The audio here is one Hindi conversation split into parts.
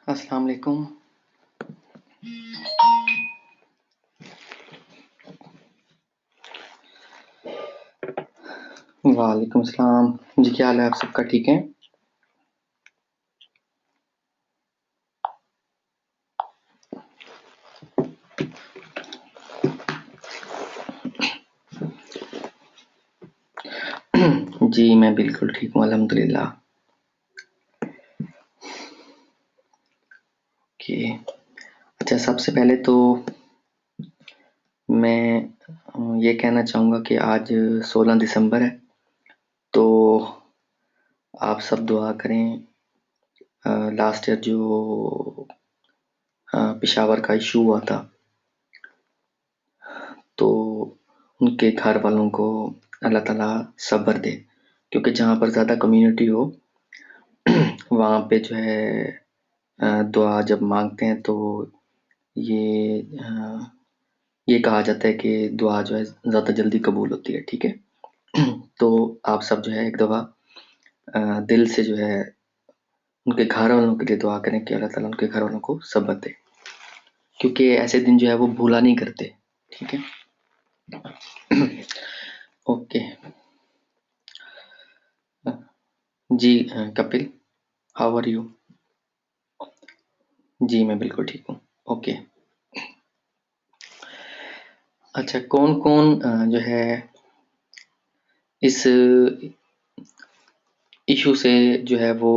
अस्सलाम वालेकुम। वालेकुम सलाम जी, क्या हाल है? आप सबका ठीक है? जी मैं बिल्कुल ठीक हूँ, अल्हम्दुलिल्लाह। ओके, अच्छा सबसे पहले तो मैं ये कहना चाहूँगा कि आज 16 दिसंबर है, तो आप सब दुआ करें। लास्ट ईयर जो पेशावर का इशू हुआ था, तो उनके घर वालों को अल्लाह ताला सब्र दे, क्योंकि जहाँ पर ज़्यादा कम्युनिटी हो वहाँ पे जो है दुआ जब मांगते हैं तो ये ये कहा जाता है कि दुआ जो है ज़्यादा जल्दी कबूल होती है, ठीक है? तो आप सब जो है एक दफ़ा दिल से जो है उनके घर वालों के लिए दुआ करें कि अल्लाह ताला उनके घर वालों को सब्र दे, क्योंकि ऐसे दिन जो है वो भूला नहीं करते, ठीक है? ओके। जी कपिल, हाउ आर यू? जी मैं बिल्कुल ठीक हूँ। ओके, अच्छा कौन-कौन जो है इस इशू से जो है वो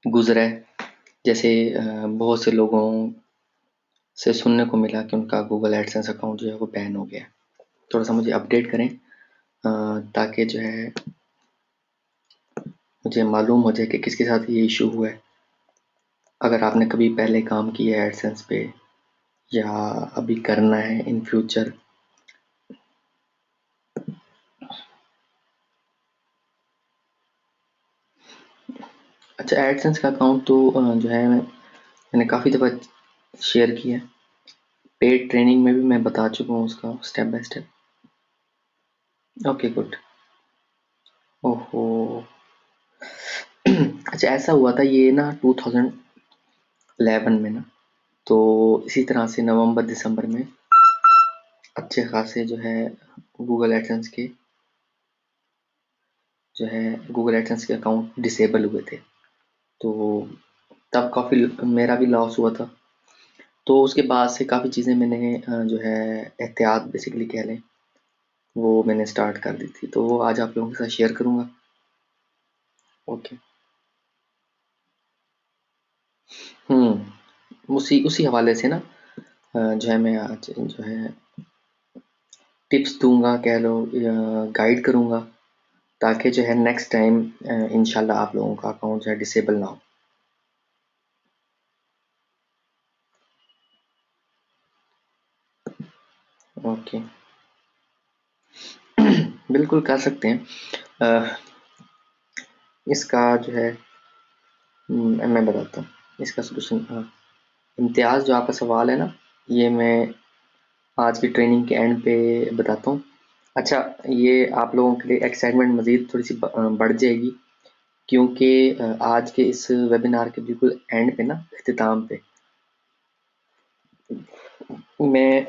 गुज़रा है? जैसे बहुत से लोगों से सुनने को मिला कि उनका गूगल एडसेंस अकाउंट जो है वो बैन हो गया है। थोड़ा-सा मुझे अपडेट करें ताकि जो है मुझे मालूम हो जाए कि किसके साथ ये इशू हुआ है। अगर आपने कभी पहले काम किया है एडसेंस पे या अभी करना है इन फ्यूचर। अच्छा एडसेंस का अकाउंट तो जो है मैंने काफ़ी दफ़ा शेयर किया है। पेड ट्रेनिंग में भी मैं बता चुका हूँ उसका step by step. Okay good. ओहो! अच्छा ऐसा हुआ था ये ना 2011 में ना, तो इसी तरह से नवंबर दिसंबर में अच्छे खासे जो है गूगल एडसेंस के गूगल एडसेंस के अकाउंट डिसेबल हुए थे, तो तब काफ़ी मेरा भी लॉस हुआ था। तो उसके बाद से काफ़ी चीज़ें मैंने जो है एहतियात बेसिकली कह लें वो मैंने स्टार्ट कर दी थी, तो वो आज आप लोगों के साथ शेयर करूँगा। ओके। उसी उसी हवाले से ना जो है मैं आज जो है टिप्स दूँगा कह लो या गाइड करूँगा, ताकि जो है नेक्स्ट टाइम इंशाल्लाह आप लोगों का अकाउंट जो है डिसेबल ना हो। ओके। बिल्कुल कर सकते हैं। अ, इसका जो है मैं बताता हूँ इसका सॉल्यूशन। इम्तियाज़ जो आपका सवाल है ना, ये मैं आज की ट्रेनिंग के एंड पे बताता हूँ। अच्छा, ये आप लोगों के लिए एक्साइटमेंट मज़ीद थोड़ी-सी बढ़ जाएगी, क्योंकि आज के इस वेबिनार के बिल्कुल एंड पे ना, इख्तिताम पे मैं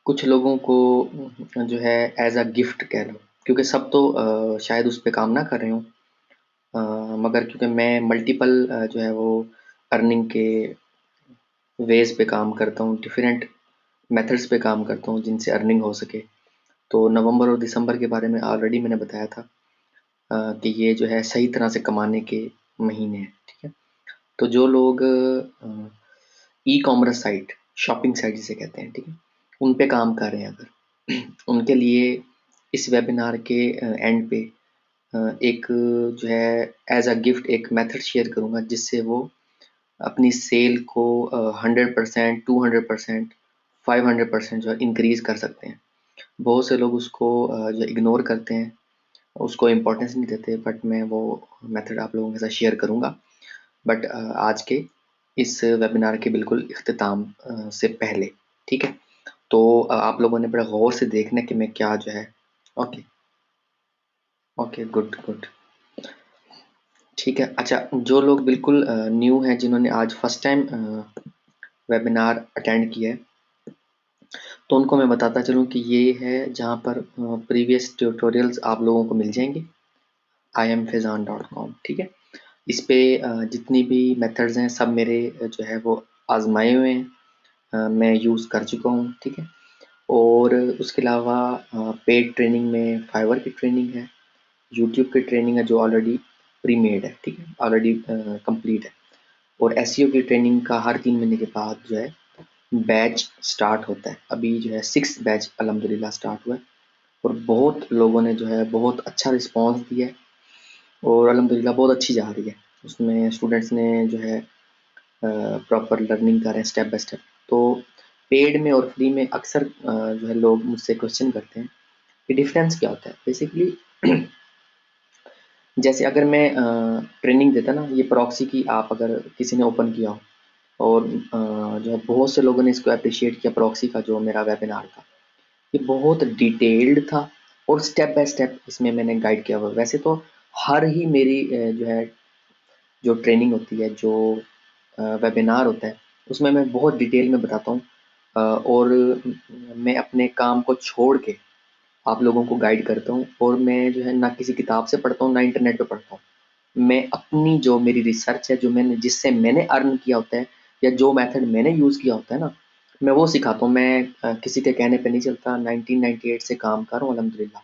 कुछ लोगों को जो है एज़ अ गिफ्ट कह लो, क्योंकि सब तो शायद उस पे काम ना कर रहे हों, मगर क्योंकि मैं मल्टीपल जो है वो अर्निंग के वेज़ पे काम करता हूँ, डिफरेंट मेथड्स पे काम करता हूँ जिनसे अर्निंग हो सके। तो नवंबर और दिसंबर के बारे में ऑलरेडी मैंने बताया था कि ये जो है सही तरह से कमाने के महीने हैं, ठीक है? तो जो लोग ई-कॉमर्स साइट, शॉपिंग साइट जिसे कहते हैं, ठीक है? उन पे काम कर रहे हैं अगर, उनके लिए इस वेबिनार के एंड पे एक जो है एज़ अ गिफ्ट एक मेथड शेयर करूँगा जिससे वो अपनी सेल को 100%, 200%, 500% जो है इंक्रीज़ कर सकते हैं। बहुत से लोग उसको जो इग्नोर करते हैं, उसको इम्पोर्टेंस नहीं देते, बट मैं वो मेथड आप लोगों के साथ शेयर करूँगा। बट आज के इस वेबिनार के बिल्कुल इख्तिताम से पहले, ठीक है? तो आप लोगों ने बड़ा गौर से देखना है कि मैं क्या जो है। Okay, okay, good, good. ठीक है। अच्छा, जो लोग बिल्कुल न्यू हैं, जिन्होंने आज फर्स्ट टाइम वेबिनार अटेंड किया है, तो उनको मैं बताता चलूँ कि ये है जहाँ पर प्रीवियस ट्यूटोरियल्स आप लोगों को मिल जाएंगे, imfezan.com। ठीक है। इस पे जितनी भी मेथड्स हैं सब मेरे जो है वो आजमाए हुए हैं, मैं यूज़ कर चुका हूँ। ठीक है। और उसके अलावा पेड ट्रेनिंग में फाइवर की ट्रेनिंग है, यूट्यूब की ट्रेनिंग है जो ऑलरेडी प्री मेड है। ठीक है, ऑलरेडी कंप्लीट है। और एसईओ की ट्रेनिंग का हर 3 महीने के बाद जो है बैच स्टार्ट होता है। अभी जो है 6 बैच अल्हम्दुलिल्लाह स्टार्ट हुआ है, और बहुत लोगों ने जो है बहुत अच्छा रिस्पांस दिया है, और अल्हम्दुलिल्लाह बहुत अच्छी जा रही है। उसमें स्टूडेंट्स ने जो है प्रॉपर लर्निंग कर रहे हैं स्टेप बाय स्टेप। तो पेड में और फ्री में अक्सर जो है लोग मुझसे क्वेश्चन करते हैं कि डिफरेंस क्या होता है बेसिकली। जैसे अगर मैं ट्रेनिंग देता ना, ये प्रॉक्सी की, आप अगर किसी ने ओपन किया हो, और जो है बहुत से लोगों ने इसको अप्रिशिएट किया, प्रॉक्सी का जो मेरा वेबिनार था, ये बहुत डिटेल्ड था, और स्टेप बाय स्टेप इसमें मैंने गाइड किया हुआ। वैसे तो हर ही मेरी जो है जो ट्रेनिंग होती है, जो वेबिनार होता है, उसमें मैं बहुत डिटेल में बताता हूँ, और मैं अपने काम को छोड़ के आप लोगों को गाइड करता हूँ, और मैं जो है ना किसी किताब से पढ़ता हूँ ना इंटरनेट पे पढ़ता हूँ। मैं अपनी जो मेरी रिसर्च है, जो मैंने जिससे मैंने अर्न किया होता है, या जो मेथड मैंने यूज़ किया होता है ना, मैं वो सिखाता हूँ। मैं किसी के कहने पे नहीं चलता। 1998 से काम कर रहा हूँ अल्हम्दुलिल्लाह,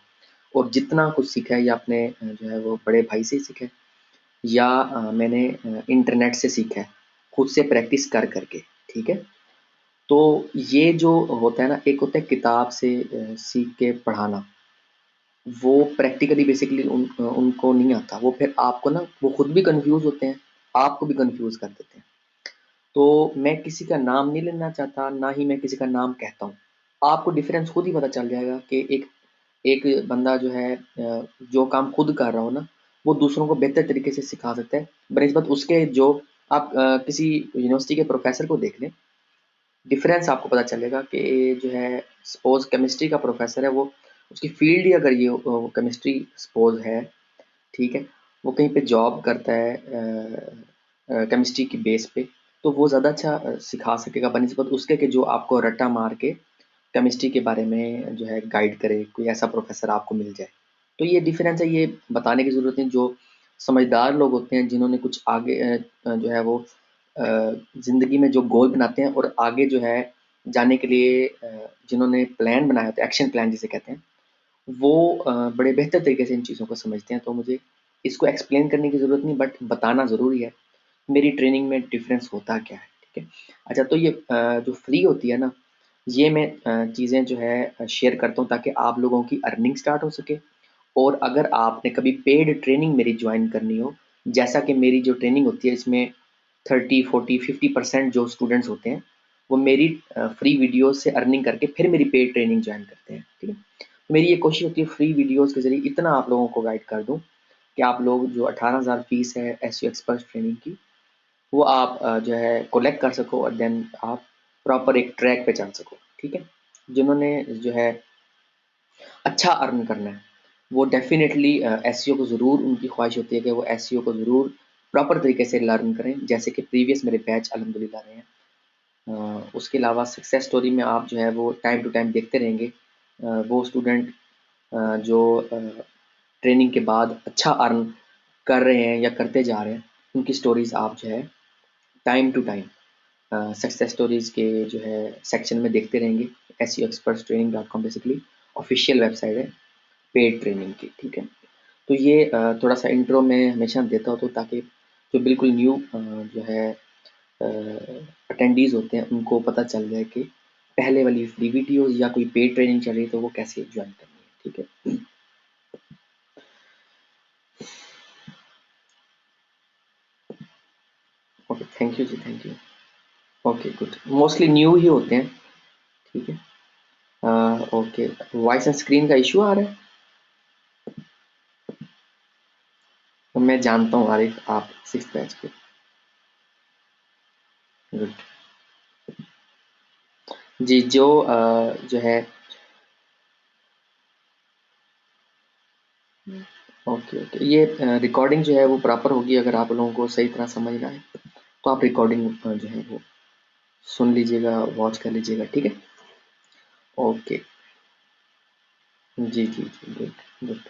और जितना कुछ सीखा है या अपने जो है वो बड़े भाई से ही सीखा है, या मैंने इंटरनेट से सीखा है, खुद से प्रैक्टिस कर करके। ठीक है। तो ये जो होता है ना, एक होता है किताब से सीख के पढ़ाना, वो प्रैक्टिकली बेसिकली उनको नहीं आता। वो फिर आपको ना, वो खुद भी कंफ्यूज होते हैं, आपको भी कंफ्यूज कर देते हैं। तो मैं किसी का नाम नहीं लेना चाहता, ना ही मैं किसी का नाम कहता हूँ। आपको डिफरेंस खुद ही पता चल जाएगा कि एक एक बंदा जो है जो काम खुद कर रहा हो ना, वो दूसरों को बेहतर तरीके से सिखा सकता है बनिस्बत उसके। जो आप किसी यूनिवर्सिटी के प्रोफेसर को देख लें, डिफरेंस आपको पता चलेगा कि जो है, सपोज केमिस्ट्री का प्रोफेसर है, वो उसकी फील्ड ही अगर ये केमिस्ट्री सपोज है, ठीक है, वो कहीं पे जॉब करता है केमिस्ट्री की बेस पे, तो वो ज़्यादा अच्छा सिखा सकेगा बनिस्बत उसके कि जो आपको रट्टा मार के केमिस्ट्री के बारे में जो है गाइड करे, कोई ऐसा प्रोफेसर आपको मिल जाए। तो ये डिफरेंस है, ये बताने की ज़रूरत नहीं। जो समझदार लोग होते हैं, जिन्होंने कुछ आगे जो है वो ज़िंदगी में जो गोल बनाते हैं, और आगे जो है जाने के लिए जिन्होंने प्लान बनाया होता है, एक्शन प्लान जिसे कहते हैं, वो बड़े बेहतर तरीके से इन चीज़ों को समझते हैं। तो मुझे इसको एक्सप्लेन करने की ज़रूरत नहीं, बट बताना ज़रूरी है मेरी ट्रेनिंग में डिफरेंस होता क्या है। ठीक है। अच्छा, तो ये जो फ्री होती है ना, ये मैं चीज़ें जो है शेयर करता हूँ ताकि आप लोगों की अर्निंग स्टार्ट हो सके। और अगर आपने कभी पेड ट्रेनिंग मेरी ज्वाइन करनी हो, जैसा कि मेरी जो ट्रेनिंग होती है, इसमें 30, 40, 50% जो स्टूडेंट्स होते हैं, वो मेरी फ्री वीडियो से अर्निंग करके फिर मेरी पेड ट्रेनिंग ज्वाइन करते हैं। ठीक है। तो मेरी ये कोशिश होती है फ्री वीडियोस के ज़रिए इतना आप लोगों को गाइड कर दूँ कि आप लोग जो 18,000 फीस है एसईओ एक्सपर्ट ट्रेनिंग की, वो आप जो है कलेक्ट कर सको, और देन आप प्रॉपर एक ट्रैक पे चल सको। ठीक है। जिन्होंने जो है अच्छा अर्न करना है, वो डेफिनेटली एसईओ को ज़रूर, उनकी ख्वाहिश होती है कि वो एसईओ को ज़रूर प्रॉपर तरीके से लर्न करें, जैसे कि प्रीवियस मेरे बैच अल्हम्दुलिल्लाह रहे हैं। उसके अलावा सक्सेस स्टोरी में आप जो है वो टाइम टू टाइम देखते रहेंगे। वो स्टूडेंट जो ट्रेनिंग के बाद अच्छा अर्न कर रहे हैं या करते जा रहे हैं, उनकी स्टोरीज़ आप जो है time to time success stories के जो है सेक्शन में देखते रहेंगे। SEOexpertstraining.com बेसिकली ऑफिशियल वेबसाइट है पेड ट्रेनिंग की। ठीक है। तो ये थोड़ा सा इंट्रो मैं हमेशा देता हूँ, तो ताकि जो बिल्कुल न्यू जो है अटेंडीज़ होते हैं, उनको पता चल जाए कि पहले वाली फ्री वीडियोज़ या कोई पेड ट्रेनिंग चल रही है तो वो कैसे ज्वाइन करनी है। ठीक है। ओके, थैंक यू जी, thank you. Okay, good. Mostly new ही होते हैं। ठीक है। ओके, वॉइस एंड स्क्रीन का इशू आ रहा है। तो मैं जानता हूँ आरिफ, आप 6th बैच के। गुड। जी, जो है ओके ओके, ये रिकॉर्डिंग जो है वो प्रॉपर होगी, अगर आप लोगों को सही तरह समझ रहा है तो आप रिकॉर्डिंग जो है वो सुन लीजिएगा, वॉच कर लीजिएगा, ठीक है। ओके, जी जी जी, गुड गुड।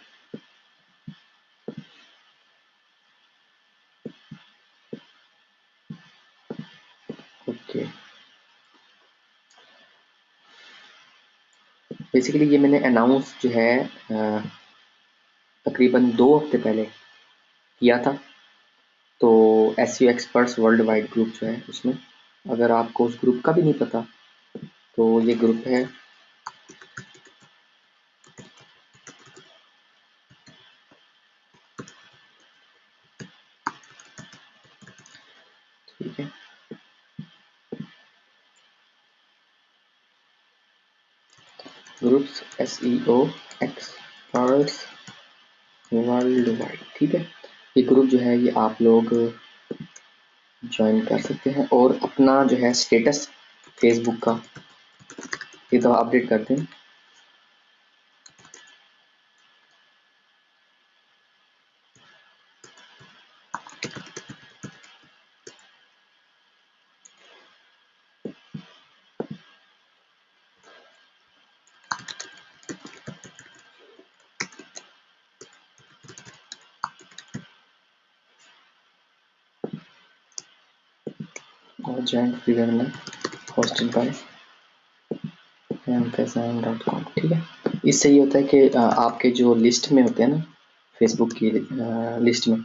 ओके, बेसिकली ये मैंने अनाउंस जो है तकरीबन 2 हफ्ते पहले किया था। तो SEO experts world wide group जो है उसमें, अगर आपको उस ग्रुप का भी नहीं पता तो ये ग्रुप है, ठीक है। Groups SEO experts world wide, ठीक है। ये ग्रुप जो है ये आप लोग ज्वाइन कर सकते हैं और अपना जो है स्टेटस फेसबुक का ये तो अपडेट करते हैं। और join free webinar hosted by amazon.com, ठीक है। इससे ये होता है कि आपके जो लिस्ट में होते हैं ना, फेसबुक की लिस्ट में,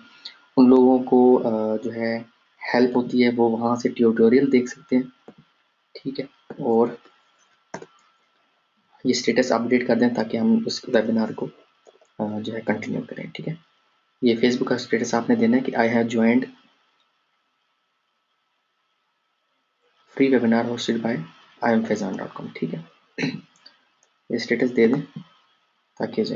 उन लोगों को जो है हेल्प होती है, वो वहाँ से ट्यूटोरियल देख सकते हैं, ठीक है। और ये स्टेटस अपडेट कर दें ताकि हम उस वेबिनार को जो है कंटिन्यू करें, ठीक है। ये फेसबुक का स्टेटस आपने देना है कि I have joined free webinar hosted by imfezan.com, ठीक है। ये स्टेटस दे दें ताकि जो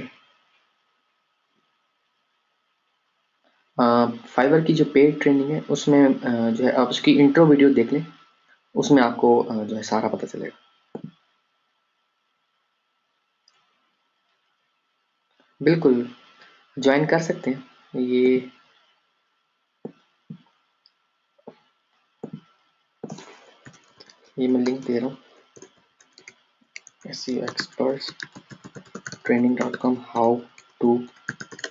फाइवर की जो पेड ट्रेनिंग है उसमें जो है आप उसकी इंट्रो वीडियो देख लें, उसमें आपको जो है सारा पता चलेगा। बिल्कुल, ज्वाइन कर सकते हैं। ये मैं लिंक दे रहा हूँ, SEO experts training.com how to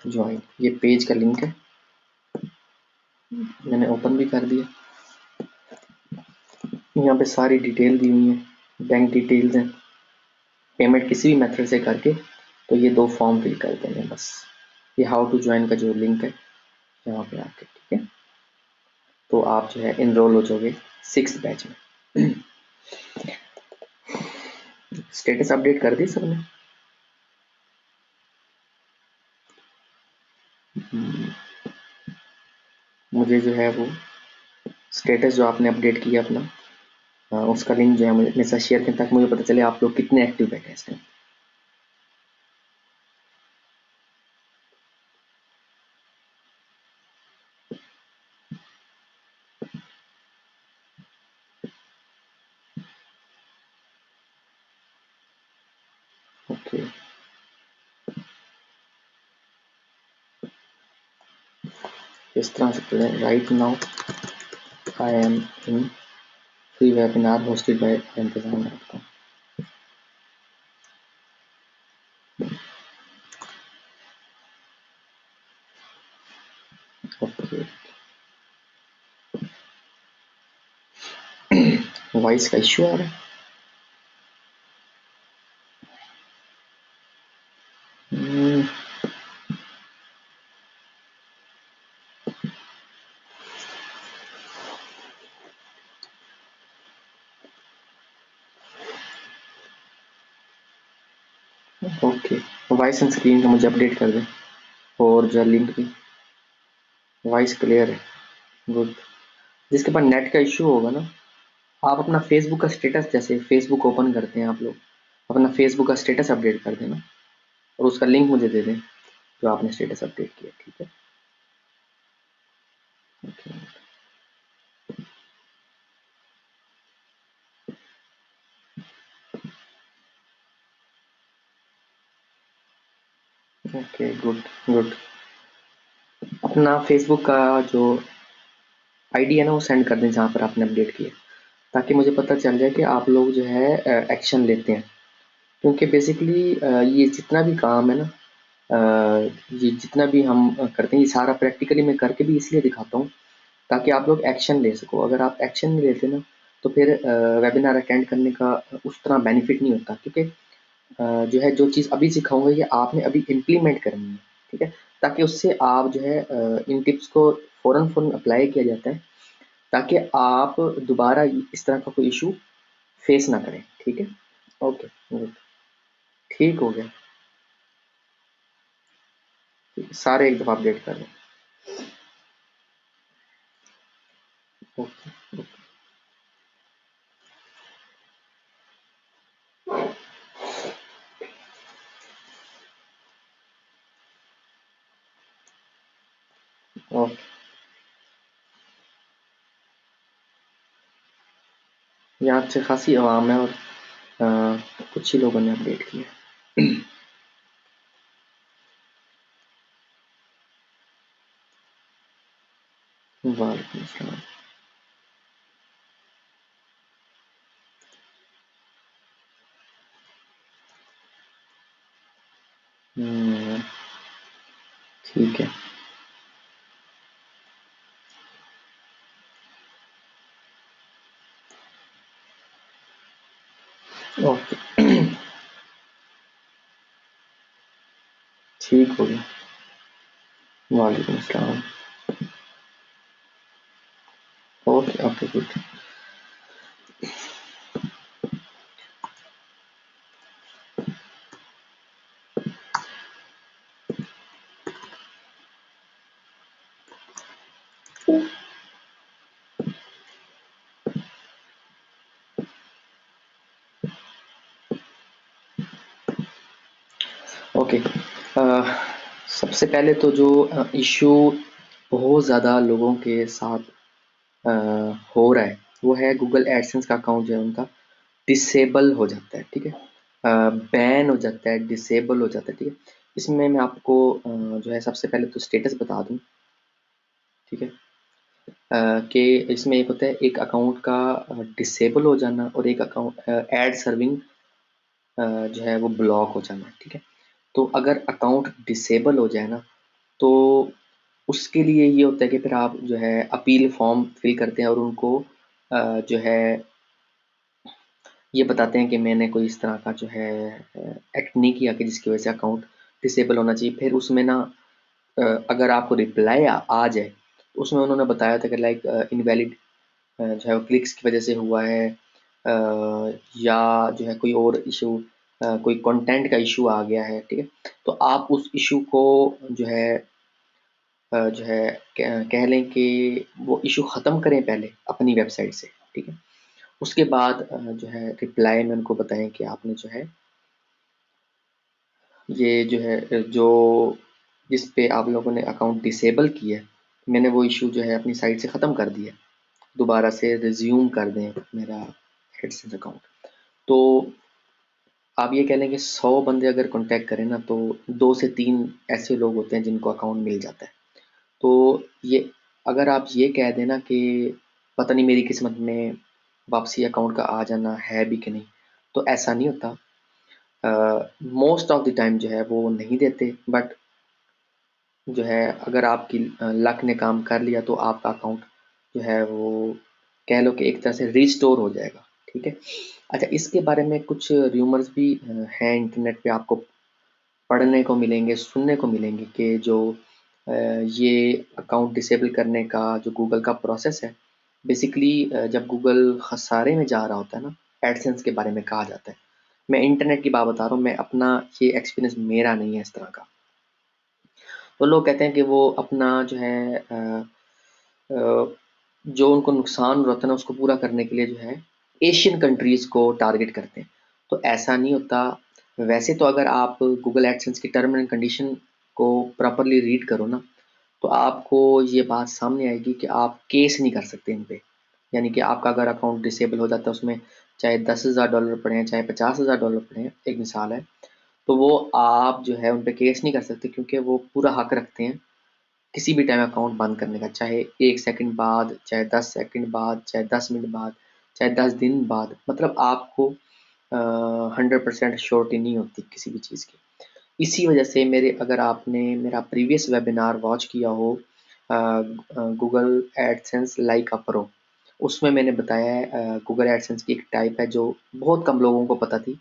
join, ये पेज का लिंक है, मैंने ओपन भी कर दिया। यहाँ पे सारी डिटेल दी हुई है, बैंक डिटेल्स हैं, पेमेंट किसी भी मेथड से करके तो ये 2 फॉर्म फिल कर देंगे बस। ये हाउ टू ज्वाइन का जो लिंक है यहाँ पे आके, ठीक है। तो आप जो है इनरोल हो जाओगे 6th बैच में। स्टेटस अपडेट कर दी सबने? मुझे जो है वो स्टेटस जो आपने अपडेट किया अपना, उसका लिंक जो है मुझे अपने साथ शेयर करें ताकि मुझे पता चले आप लोग कितने एक्टिव बैठे हैं इस टाइम। ओके, इस तरह से करें, right now I am in free webinar hosted by amazon.com। Okay, voice का इश्यू आ रहा है। ओके, वॉइस एंड स्क्रीन का मुझे अपडेट कर दें और जो लिंक भी, वॉइस क्लियर है, गुड। जिसके पास नेट का इश्यू होगा ना, आप अपना फेसबुक का स्टेटस, जैसे फेसबुक ओपन करते हैं आप लोग, अपना फेसबुक का स्टेटस अपडेट कर देना और उसका लिंक मुझे दे दें जो आपने स्टेटस अपडेट किया, ठीक है। Okay, okay, good good. अपना फेसबुक का जो आईडी है ना वो सेंड कर दें जहाँ पर आपने अपडेट किया, ताकि मुझे पता चल जाए कि आप लोग जो है एक्शन लेते हैं। क्योंकि बेसिकली ये जितना भी काम है ना, ये जितना भी हम करते हैं, ये सारा प्रैक्टिकली मैं करके भी इसलिए दिखाता हूँ ताकि आप लोग एक्शन ले सको। अगर आप एक्शन नहीं लेते ना तो फिर वेबिनार अटेंड करने का उस तरह बेनिफिट नहीं होता। क्योंकि जो है जो चीज़ अभी सिखाऊंगा ये आपने अभी इम्प्लीमेंट करनी है, ठीक है? ताकि उससे आप जो है इन टिप्स को फ़ौरन फ़ौरन अप्लाई किया जाता है, ताकि आप दोबारा इस तरह का कोई इशू फेस ना करें, ठीक है? Okay, good. ठीक हो गया। सारे एक दफ़ा अपडेट कर लें। Okay, okay. यहाँ अच्छी खासी आवाम है और कुछ ही लोगों ने अपडेट किया। वालेकुम अस्सलाम। हम्म, ठीक है। ओके, ठीक हो गया। वालेकुम अस्सलाम। Okay, okay, good. ओके, सबसे पहले तो जो इशू बहुत ज़्यादा लोगों के साथ अ, हो रहा है वो है गूगल एडसेंस का अकाउंट जो है उनका डिसेबल हो जाता है, ठीक है? बैन हो जाता है, डिसेबल हो जाता है, ठीक है? इसमें मैं आपको जो है सबसे पहले तो स्टेटस बता दूं, ठीक है? कि इसमें एक होता है एक अकाउंट का डिसेबल हो जाना और एक अकाउंट एड सर्विंग जो है वो ब्लॉक हो जाना, ठीक है? तो अगर अकाउंट डिसेबल हो जाए ना तो उसके लिए ये होता है कि फिर आप जो है अपील फॉर्म फिल करते हैं और उनको जो है ये बताते हैं कि मैंने कोई इस तरह का जो है एक्ट नहीं किया कि जिसकी वजह से अकाउंट डिसेबल होना चाहिए। फिर उसमें ना अगर आपको रिप्लाई आ जाए तो उसमें उन्होंने बताया था कि लाइक इनवैलिड जो है वो क्लिक्स की वजह से हुआ है, या जो है कोई और इशू, कोई कंटेंट का इशू आ गया है, ठीक है? तो आप उस इशू को जो है जो है कह लें कि वो इशू ख़त्म करें पहले अपनी वेबसाइट से, ठीक है? उसके बाद जो है रिप्लाई में उनको बताएं कि आपने जो है ये जो है जो जिस पे आप लोगों ने अकाउंट डिसेबल किया है, मैंने वो इशू जो है अपनी साइट से ख़त्म कर दिया, दोबारा से रिज्यूम कर दें मेरा एडसेंस अकाउंट। तो आप ये कह लें कि 100 बंदे अगर कॉन्टैक्ट करें ना तो 2 से 3 ऐसे लोग होते हैं जिनको अकाउंट मिल जाता है। तो ये अगर आप ये कह दें ना कि पता नहीं मेरी किस्मत में वापसी अकाउंट का आ जाना है भी कि नहीं, तो ऐसा नहीं होता। मोस्ट ऑफ द टाइम जो है वो नहीं देते, बट जो है अगर आपकी लक ने काम कर लिया तो आपका अकाउंट जो है वो कह लो कि एक तरह से रिस्टोर हो जाएगा, ठीक है? अच्छा, इसके बारे में कुछ र्यूमर्स भी हैं इंटरनेट पे, आपको पढ़ने को मिलेंगे, सुनने को मिलेंगे कि जो ये अकाउंट डिसेबल करने का जो गूगल का प्रोसेस है, बेसिकली जब गूगल खसारे में जा रहा होता है ना, एडसेंस के बारे में कहा जाता है। मैं इंटरनेट की बात बता रहा हूँ, मैं अपना ये एक्सपीरियंस मेरा नहीं है इस तरह का। तो लोग कहते हैं कि वो अपना जो है जो उनको नुकसान हो रहा था ना उसको पूरा करने के लिए जो है एशियन कंट्रीज़ को टारगेट करते हैं। तो ऐसा नहीं होता। वैसे तो अगर आप गूगल एडसेंस की टर्म एंड कंडीशन को प्रॉपर्ली रीड करो ना तो आपको ये बात सामने आएगी कि आप केस नहीं कर सकते इन पे। यानी कि आपका अगर अकाउंट डिसेबल हो जाता है उसमें चाहे $10,000 पड़े हैं चाहे $50,000 पड़े हैं, एक मिसाल है, तो वो आप जो है उन पे केस नहीं कर सकते, क्योंकि वो पूरा हक रखते हैं किसी भी टाइम अकाउंट बंद करने का, चाहे 1 सेकंड बाद, चाहे 10 सेकंड बाद, चाहे 10 मिनट बाद, चाहे 10 दिन बाद। मतलब आपको 100% श्योरिटी नहीं होती किसी भी चीज़ की। इसी वजह से मेरे अगर आपने मेरा प्रीवियस वेबिनार वॉच किया हो Google AdSense like a pro, उसमें मैंने बताया है गूगल एडसेंस की एक टाइप है जो बहुत कम लोगों को पता थी।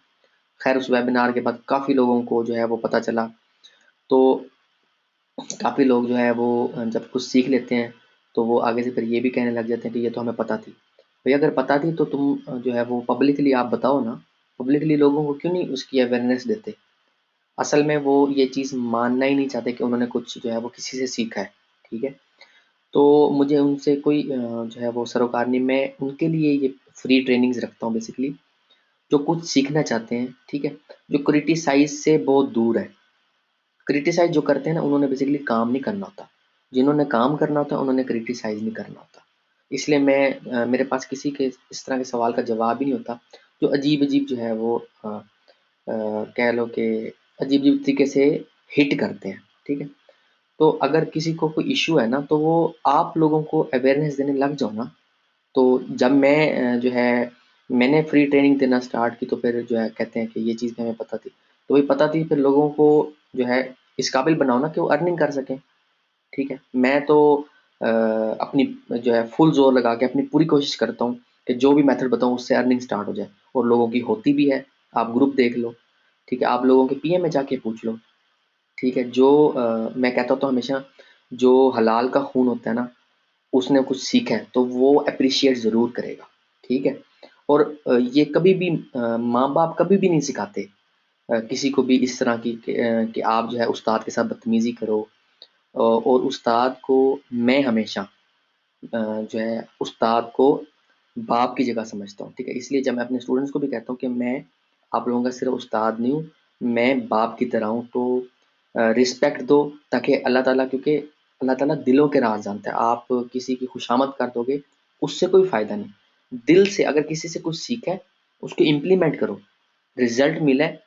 खैर उस वेबिनार के बाद काफ़ी लोगों को जो है वो पता चला। तो काफ़ी लोग जो है वो जब कुछ सीख लेते हैं तो वो आगे से फिर ये भी कहने लग जाते हैं कि ये तो हमें पता थी। भई अगर पता थी तो तुम जो है वो पब्लिकली आप बताओ ना, पब्लिकली लोगों को क्यों नहीं उसकी अवेयरनेस देते? असल में वो ये चीज़ मानना ही नहीं चाहते कि उन्होंने कुछ जो है वो किसी से सीखा है, ठीक है? तो मुझे उनसे कोई जो है वो सरोकार नहीं, मैं उनके लिए ये फ्री ट्रेनिंग्स रखता हूँ बेसिकली, जो कुछ सीखना चाहते हैं, ठीक है? जो क्रिटिसाइज़ से बहुत दूर है। क्रिटिसाइज़ जो करते हैं ना उन्होंने बेसिकली काम नहीं करना होता। जिन्होंने काम करना होता है उन्होंने क्रिटिसाइज़ नहीं करना होता। इसलिए मेरे पास किसी के इस तरह के सवाल का जवाब ही नहीं होता, जो अजीब-अजीब जो है वो कह लो कि अजीब-अजीब तरीके से हिट करते हैं, ठीक है? तो अगर किसी को कोई इश्यू है ना, तो वो आप लोगों को अवेयरनेस देने लग जाओ ना, तो जब मैं जो है मैंने फ्री ट्रेनिंग देना स्टार्ट की तो फिर जो है कहते हैं कि ये चीज़ हमें पता थी। तो वही पता थी फिर लोगों को जो है इस काबिल बनाओ ना कि वो अर्निंग कर सकें, ठीक है? मैं तो अपनी जो है फुल ज़ोर लगा के अपनी पूरी कोशिश करता हूँ कि जो भी मेथड बताऊँ उससे अर्निंग स्टार्ट हो जाए, और लोगों की होती भी है। आप ग्रुप देख लो, ठीक है? आप लोगों के पीएम में जाके पूछ लो, ठीक है? जो मैं कहता तो हमेशा जो हलाल का खून होता है ना, उसने कुछ सीखा है तो वो एप्रिशिएट ज़रूर करेगा, ठीक है? और ये कभी भी माँ-बाप कभी भी नहीं सिखाते किसी को भी इस तरह की कि आप जो है उस्ताद के साथ बदतमीज़ी करो। और उस्ताद को मैं हमेशा जो है उस्ताद को बाप की जगह समझता हूँ, ठीक है? इसलिए जब मैं अपने स्टूडेंट्स को भी कहता हूँ कि मैं आप लोगों का सिर्फ़ उस्ताद नहीं हूँ, मैं बाप की तरह हूँ, तो रिस्पेक्ट दो, ताकि अल्लाह ताला, क्योंकि अल्लाह ताला दिलों के राज़ जानता है। आप किसी की खुशामद कर दोगे, उससे कोई फ़ायदा नहीं। दिल से अगर किसी से कुछ सीखा है, उसको इम्प्लीमेंट करो, रिज़ल्ट मिला है,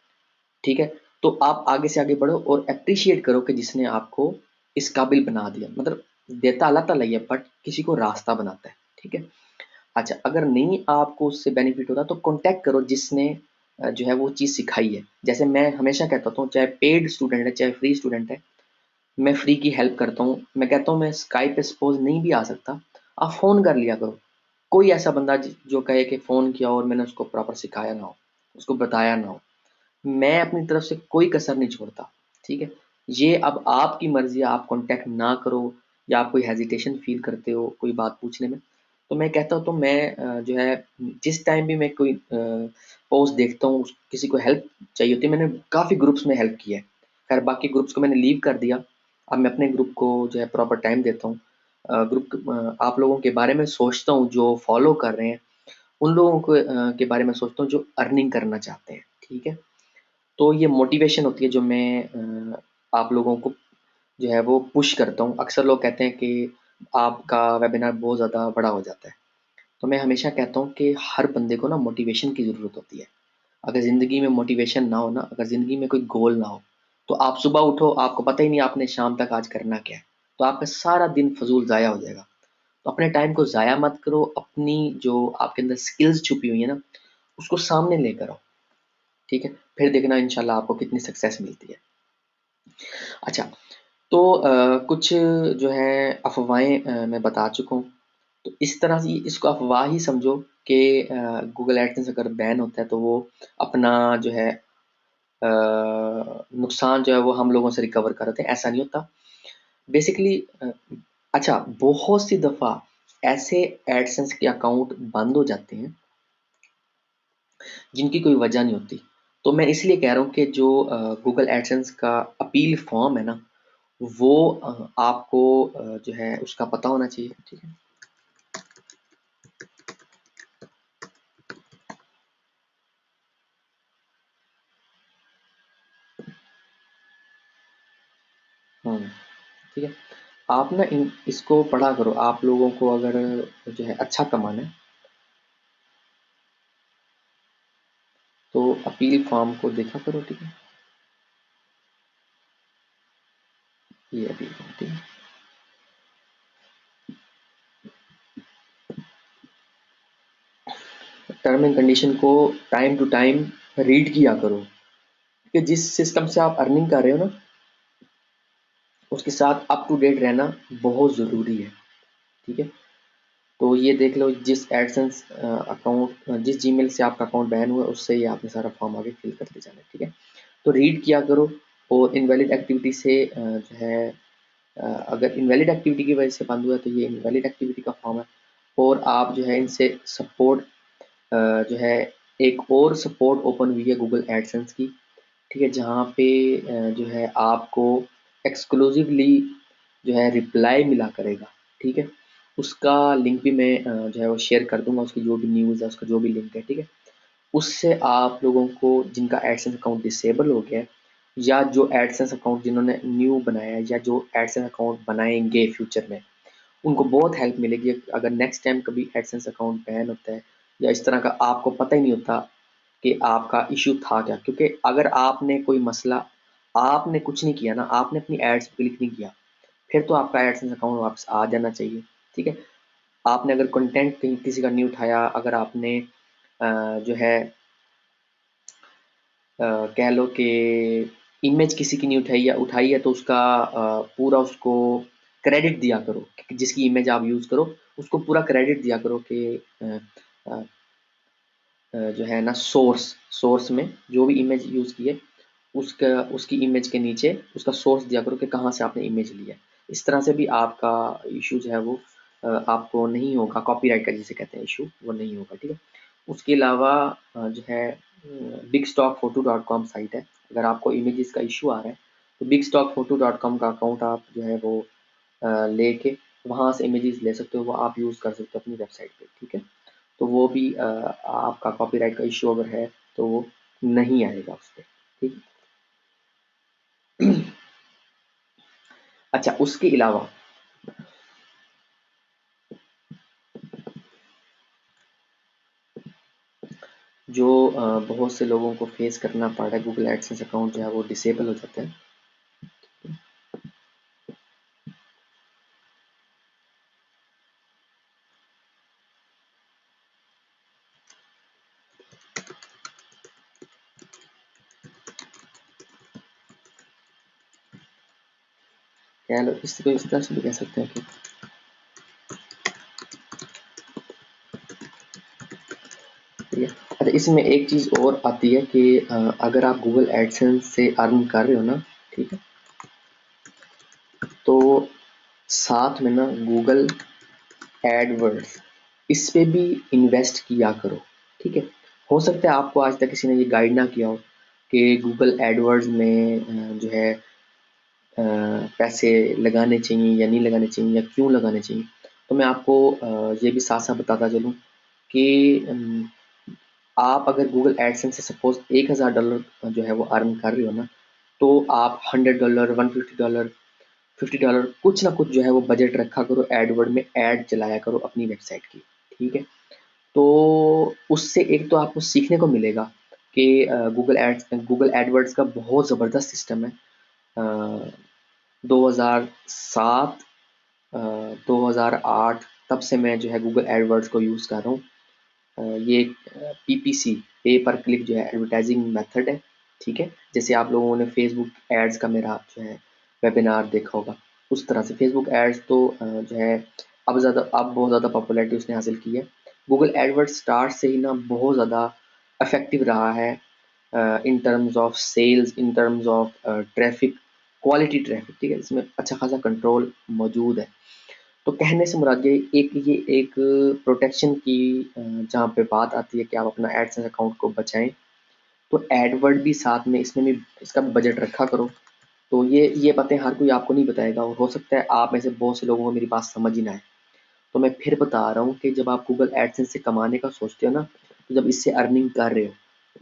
ठीक है? तो आप आगे से आगे बढ़ो और एप्रिशिएट करो कि जिसने आपको इस काबिल बना दिया। मतलब देता अल्लाह ताला ही है, बट किसी को रास्ता बनाता है, ठीक है? अच्छा, अगर नहीं आपको उससे बेनिफिट हो रहा तो कॉन्टैक्ट करो जिसने जो है वो चीज़ सिखाई है। जैसे मैं हमेशा कहता हूँ, चाहे पेड स्टूडेंट है, चाहे फ्री स्टूडेंट है, मैं फ्री की हेल्प करता हूँ। मैं कहता हूँ मैं स्काइप पे सपोज़ नहीं भी आ सकता, आप फ़ोन कर लिया करो। कोई ऐसा बंदा जो कहे कि फ़ोन किया और मैंने उसको प्रॉपर सिखाया ना हो, उसको बताया ना हो। मैं अपनी तरफ से कोई कसर नहीं छोड़ता, ठीक है? ये अब आपकी मर्ज़ी है, आप कॉन्टैक्ट ना करो या आप कोई हेजिटेशन फ़ील करते हो कोई बात पूछने में, तो मैं कहता हूँ तो मैं जो है जिस टाइम भी मैं कोई पोस्ट देखता हूँ, किसी को हेल्प चाहिए होती है, मैंने काफ़ी ग्रुप्स में हेल्प की है। ख़ैर बाकी ग्रुप्स को मैंने लीव कर दिया, अब मैं अपने ग्रुप को जो है प्रॉपर टाइम देता हूँ। आप लोगों के बारे में सोचता हूँ जो फ़ॉलो कर रहे हैं, उन लोगों के बारे में सोचता हूँ जो अर्निंग करना चाहते हैं, ठीक है? तो ये मोटिवेशन होती है जो मैं आप लोगों को जो है वो पुश करता हूँ। अक्सर लोग कहते हैं कि आपका वेबिनार बहुत ज़्यादा बड़ा हो जाता है। तो मैं हमेशा कहता हूँ कि हर बंदे को ना मोटिवेशन की ज़रूरत होती है। अगर ज़िंदगी में मोटिवेशन ना हो ना, अगर ज़िंदगी में कोई गोल ना हो, तो आप सुबह उठो, आपको पता ही नहीं आपने शाम तक आज करना क्या है। तो आपका सारा दिन फ़ज़ूल ज़ाया हो जाएगा। तो अपने टाइम को ज़ाया मत करो, अपनी जो आपके अंदर स्किल्स छुपी हुई है ना, उसको सामने लेकर आओ, ठीक है? फिर देखना इंशाल्लाह आपको कितनी सक्सेस मिलती है। अच्छा, तो कुछ जो है अफ़वाहें मैं बता चुका हूँ। तो इस तरह से इसको अफ़वाह ही समझो कि गूगल एडसेंस अगर बैन होता है तो वो अपना जो है नुकसान जो है वो हम लोगों से रिकवर कराते हैं, ऐसा नहीं होता। बेसिकली अच्छा, बहुत सी दफ़ा ऐसे एडसेंस के अकाउंट बंद हो जाते हैं जिनकी कोई वजह नहीं होती। तो मैं इसलिए कह रहा हूँ कि जो गूगल एडसेंस का अपील फ़ॉर्म है ना, वो आपको जो है उसका पता होना चाहिए, ठीक है? हुँ, ठीक है? आप ना इन इसको पढ़ा करो, आप लोगों को अगर जो है अच्छा कमाना है, तो अपील फ़ॉर्म को देखा करो, ठीक है? ये अभी ठीक है। टर्म एंड कंडीशन को टाइम टू टाइम रीड किया करो, कि जिस सिस्टम से आप अर्निंग कर रहे हो ना, उसके साथ अप टू डेट रहना बहुत ज़रूरी है। ठीक है, तो ये देख लो, जिस एडसेंस अकाउंट, जिस जीमेल से आपका अकाउंट बैन हुआ है, उससे ही आपने सारा फॉर्म आगे फिल करते जाना है। ठीक है, तो रीड किया करो। और इनवैलिड एक्टिविटी से जो है, अगर इनवैलिड एक्टिविटी की वजह से बंद हुआ है, तो ये इनवैलिड एक्टिविटी का फॉर्म है। और आप जो है इनसे सपोर्ट जो है, एक और सपोर्ट ओपन हुई है गूगल एडसेंस की। ठीक है, जहाँ पे जो है आपको एक्सक्लूसिवली जो है रिप्लाई मिला करेगा। ठीक है, उसका लिंक भी मैं जो है वो शेयर कर दूंगा, उसकी जो भी न्यूज़ है, उसका जो भी लिंक है। ठीक है, उससे आप लोगों को जिनका एडसेंस अकाउंट डिसेबल हो गया है, या जो एडसेंस अकाउंट जिन्होंने न्यू बनाया है, या जो एडसेंस अकाउंट बनाएंगे फ्यूचर में, उनको बहुत हेल्प मिलेगी। अगर नेक्स्ट टाइम कभी एडसेंस अकाउंट बैन होता है, या इस तरह का आपको पता ही नहीं होता कि आपका इश्यू था क्या, क्योंकि अगर आपने कोई मसला, आपने कुछ नहीं किया ना, आपने अपनी एड्स पे क्लिक नहीं किया, फिर तो आपका एडसेंस अकाउंट वापस आ जाना चाहिए। ठीक है, आपने अगर कंटेंट कहीं किसी का नहीं उठाया, अगर आपने जो है कह लो कि इमेज किसी की नहीं उठाई, या उठाई है तो उसका पूरा उसको क्रेडिट दिया करो, कि जिसकी इमेज आप यूज़ करो उसको पूरा क्रेडिट दिया करो, कि अ, जो है ना, सोर्स में जो भी इमेज यूज़ की है, उसका उसकी इमेज के नीचे उसका सोर्स दिया करो कि कहाँ से आपने इमेज लिया है। इस तरह से भी आपका इशू जो है वो आपको नहीं होगा, कॉपीराइट का जिसे कहते हैं इशू, वो नहीं होगा। ठीक है, उसके अलावा जो है big stock photo dot com site है। अगर आपको इमेजेस का इशू आ रहा है, तो big stock photo dot com का अकाउंट आप जो है वो लेके वहाँ से इमेजेस ले सकते हो, वो आप यूज़ कर सकते हो अपनी वेबसाइट पे। ठीक है, तो वो भी आपका कॉपीराइट का इश्यू अगर है तो वो नहीं आएगा उस पे। ठीक। अच्छा, उसके अलावा जो बहुत से लोगों को फेस करना पड़ रहा है, गूगल एडसेंस अकाउंट जो है वो डिसेबल हो जाते हैं। कह लो, इस तरह से भी कह सकते हैं कि ठीक है। अच्छा, इसमें एक चीज़ और आती है कि अगर आप गूगल एडसेंस से अर्न कर रहे हो ना, ठीक है, तो साथ में ना गूगल एडवर्ड्स, इस पे भी इन्वेस्ट किया करो। ठीक है, हो सकता है आपको आज तक किसी ने ये गाइड ना किया हो कि गूगल एडवर्ड्स में जो है पैसे लगाने चाहिए या नहीं लगाने चाहिए, या क्यों लगाने चाहिए। तो मैं आपको ये भी साथ साथ बताता चलूँ कि आप अगर गूगल एडसेंस से सपोज $1000 जो है वो अर्न कर रहे हो ना, तो आप $100, $150, $50 कुछ ना कुछ जो है वो बजट रखा करो, एडवर्ड में ऐड चलाया करो अपनी वेबसाइट की। ठीक है, तो उससे एक तो आपको सीखने को मिलेगा कि गूगल एडवर्ड्स का बहुत ज़बरदस्त सिस्टम है। 2007 2008 तब से मैं जो है गूगल एडवर्ड्स को यूज़ कर रहा हूँ। ये पीपीसी, पे पर क्लिक जो है एडवर्टाइजिंग मेथड है। ठीक है, जैसे आप लोगों ने फेसबुक एड्स का मेरा जो है वेबिनार देखा होगा, उस तरह से फेसबुक एड्स तो जो है अब बहुत ज़्यादा पॉपुलैरिटी उसने हासिल की है। गूगल एडवर्ड्स स्टार्ट से ही ना बहुत ज़्यादा इफेक्टिव रहा है, in terms of sales, in terms of traffic, quality traffic. ठीक है, इसमें अच्छा खासा कंट्रोल मौजूद है। तो कहने से मुराद ये एक प्रोटेक्शन की जहाँ पे बात आती है कि आप अपना एडसेंस अकाउंट को बचाएं, तो एडवर्ड भी साथ में, इसमें भी इसका भी बजट रखा करो। तो ये बातें हर कोई आपको नहीं बताएगा, और हो सकता है आप में से बहुत से लोगों को मेरी बात समझ ही ना आए। तो मैं फिर बता रहा हूँ कि जब आप गूगल एडसेंस से कमाने का सोचते हो ना, तो जब इससे अर्निंग कर रहे हो,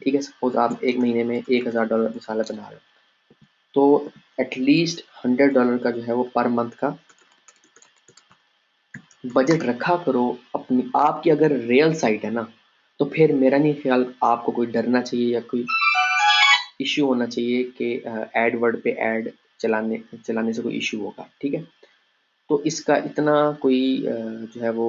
ठीक है, सपोज आप एक महीने में $1000 मिसाला बना रहे हो, तो एटलीस्ट $100 का जो है वो पर मंथ का बजट रखा करो अपनी। आपकी अगर रियल साइट है ना, तो फिर मेरा नहीं ख्याल आपको कोई डरना चाहिए या कोई इश्यू होना चाहिए कि एडवर्ड पे ऐड चलाने से कोई इशू होगा, ठीक है। तो इसका इतना कोई जो है वो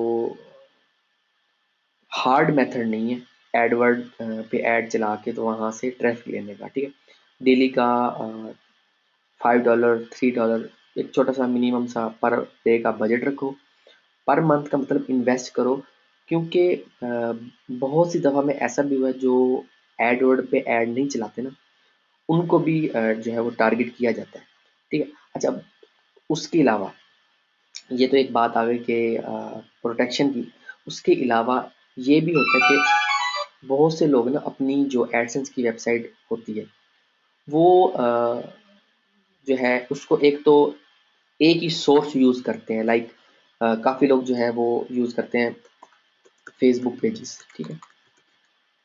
हार्ड मेथड नहीं है एडवर्ड पे ऐड चला के तो वहाँ से ट्रैफिक लेने का, ठीक है। डेली का $5 $3 एक छोटा सा मिनिमम सा पर डे का बजट रखो, पर मंथ का मतलब इन्वेस्ट करो, क्योंकि बहुत सी दफ़ा में ऐसा भी हुआ है जो एडवर्ड पे ऐड नहीं चलाते ना, उनको भी जो है वो टारगेट किया जाता है, ठीक है। अच्छा, उसके अलावा ये तो एक बात आ गई कि प्रोटेक्शन की। उसके अलावा ये भी होता है कि बहुत से लोग ना अपनी जो एडसेंस की वेबसाइट होती है वो जो है उसको एक तो एक ही सोर्स यूज़ करते हैं, लाइक काफ़ी लोग जो है वो यूज़ करते हैं फेसबुक पेजेस, ठीक है।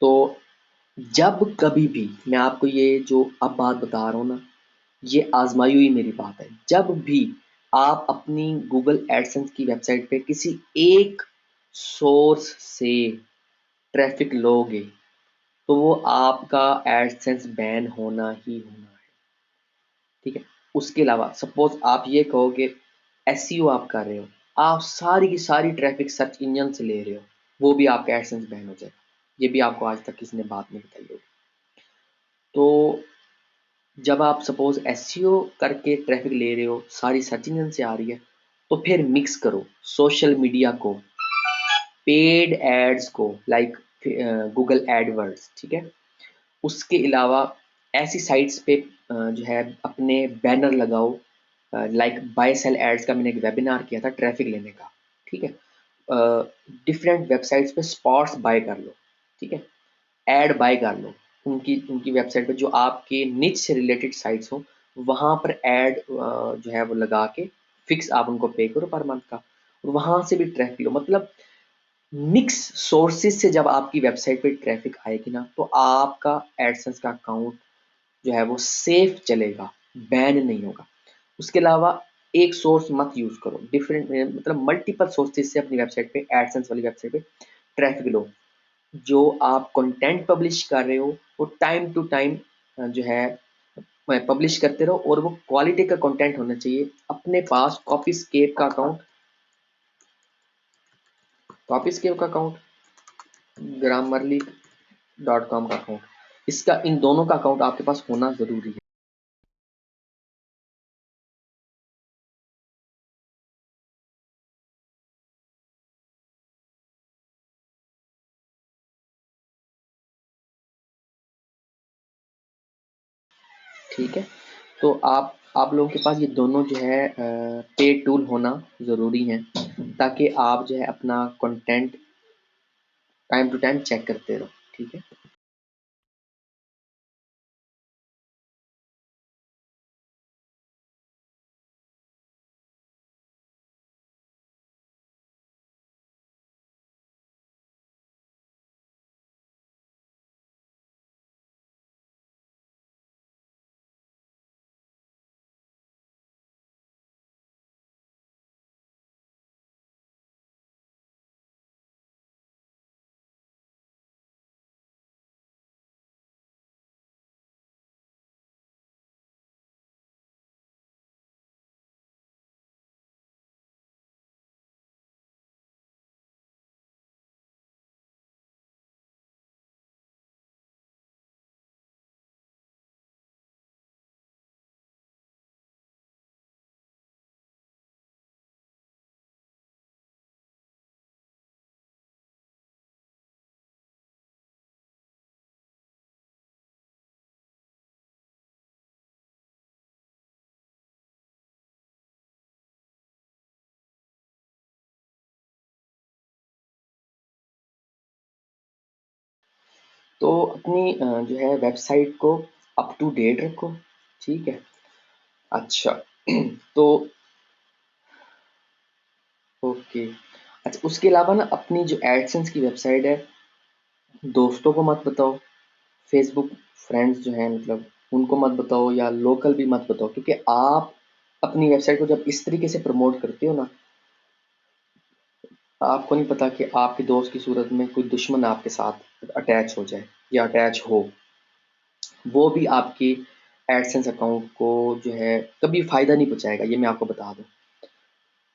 तो जब कभी भी मैं आपको ये जो अब बात बता रहा हूँ ना, ये आजमाई हुई मेरी बात है, जब भी आप अपनी गूगल एडसेंस की वेबसाइट पे किसी एक सोर्स से ट्रैफिक लोगे तो वो आपका एडसेंस बैन होना ही होना है, ठीक है। उसके अलावा सपोज आप ये कहो कि एसईओ आप कर रहे हो, आप सारी की सारी ट्रैफिक सर्च इंजन से ले रहे हो, वो भी आपका एडसेंस बैन हो जाएगा। ये भी आपको आज तक किसी ने बात नहीं बताई होगी। तो जब आप सपोज एसईओ करके ट्रैफिक ले रहे हो, सारी सर्च इंजन से आ रही है, तो फिर मिक्स करो सोशल मीडिया को, पेड एड्स को, लाइक गूगल एडवर्ड्स, ठीक है। उसके अलावा ऐसी साइट्स पे जो है अपने बैनर लगाओ, लाइक बाय सेल एड्स का मैंने एक वेबिनार किया था ट्रैफिक लेने का, ठीक है। डिफरेंट वेबसाइट्स पे स्पॉट्स बाय कर लो, ठीक है। ऐड बाय कर लो उनकी उनकी वेबसाइट पे जो आपके निच से रिलेटेड साइट्स हो, वहाँ पर ऐड जो है वो लगा के फिक्स आप उनको पे करो पर मंथ का, और वहाँ से भी ट्रैफिक लो। मतलब मिक्स सोर्सेज से जब आपकी वेबसाइट पे ट्रैफिक आएगी ना, तो आपका एडसेंस का अकाउंट जो है वो सेफ चलेगा, बैन नहीं होगा। उसके अलावा एक सोर्स मत यूज़ करो, डिफरेंट मतलब मल्टीपल सोर्सेज से अपनी वेबसाइट पे एडसेंस वाली वेबसाइट पे ट्रैफिक लो। जो आप कंटेंट पब्लिश कर रहे हो वो टाइम टू टाइम जो है पब्लिश करते रहो, और वो क्वालिटी का कंटेंट होना चाहिए। अपने पास कॉपीस्केप का अकाउंट, ग्रामरली .com का अकाउंट, इसका इन दोनों का अकाउंट आपके पास होना ज़रूरी है। ठीक है, तो आप लोगों के पास ये दोनों जो है पेड टूल होना ज़रूरी है, ताकि आप जो है अपना content time to time check करते रहो, ठीक है। तो अपनी जो है वेबसाइट को अप टू डेट रखो, ठीक है। अच्छा तो ओके। अच्छा, उसके अलावा ना अपनी जो एडसेंस की वेबसाइट है, दोस्तों को मत बताओ, फेसबुक फ्रेंड्स जो हैं मतलब उनको मत बताओ, या लोकल भी मत बताओ, क्योंकि आप अपनी वेबसाइट को जब इस तरीके से प्रमोट करते हो ना, आपको नहीं पता कि आपके दोस्त की सूरत में कोई दुश्मन आपके साथ अटैच हो जाए या अटैच हो, वो भी आपकी एडसेंस अकाउंट को जो है कभी फ़ायदा नहीं पहुँचाएगा, ये मैं आपको बता दूँ।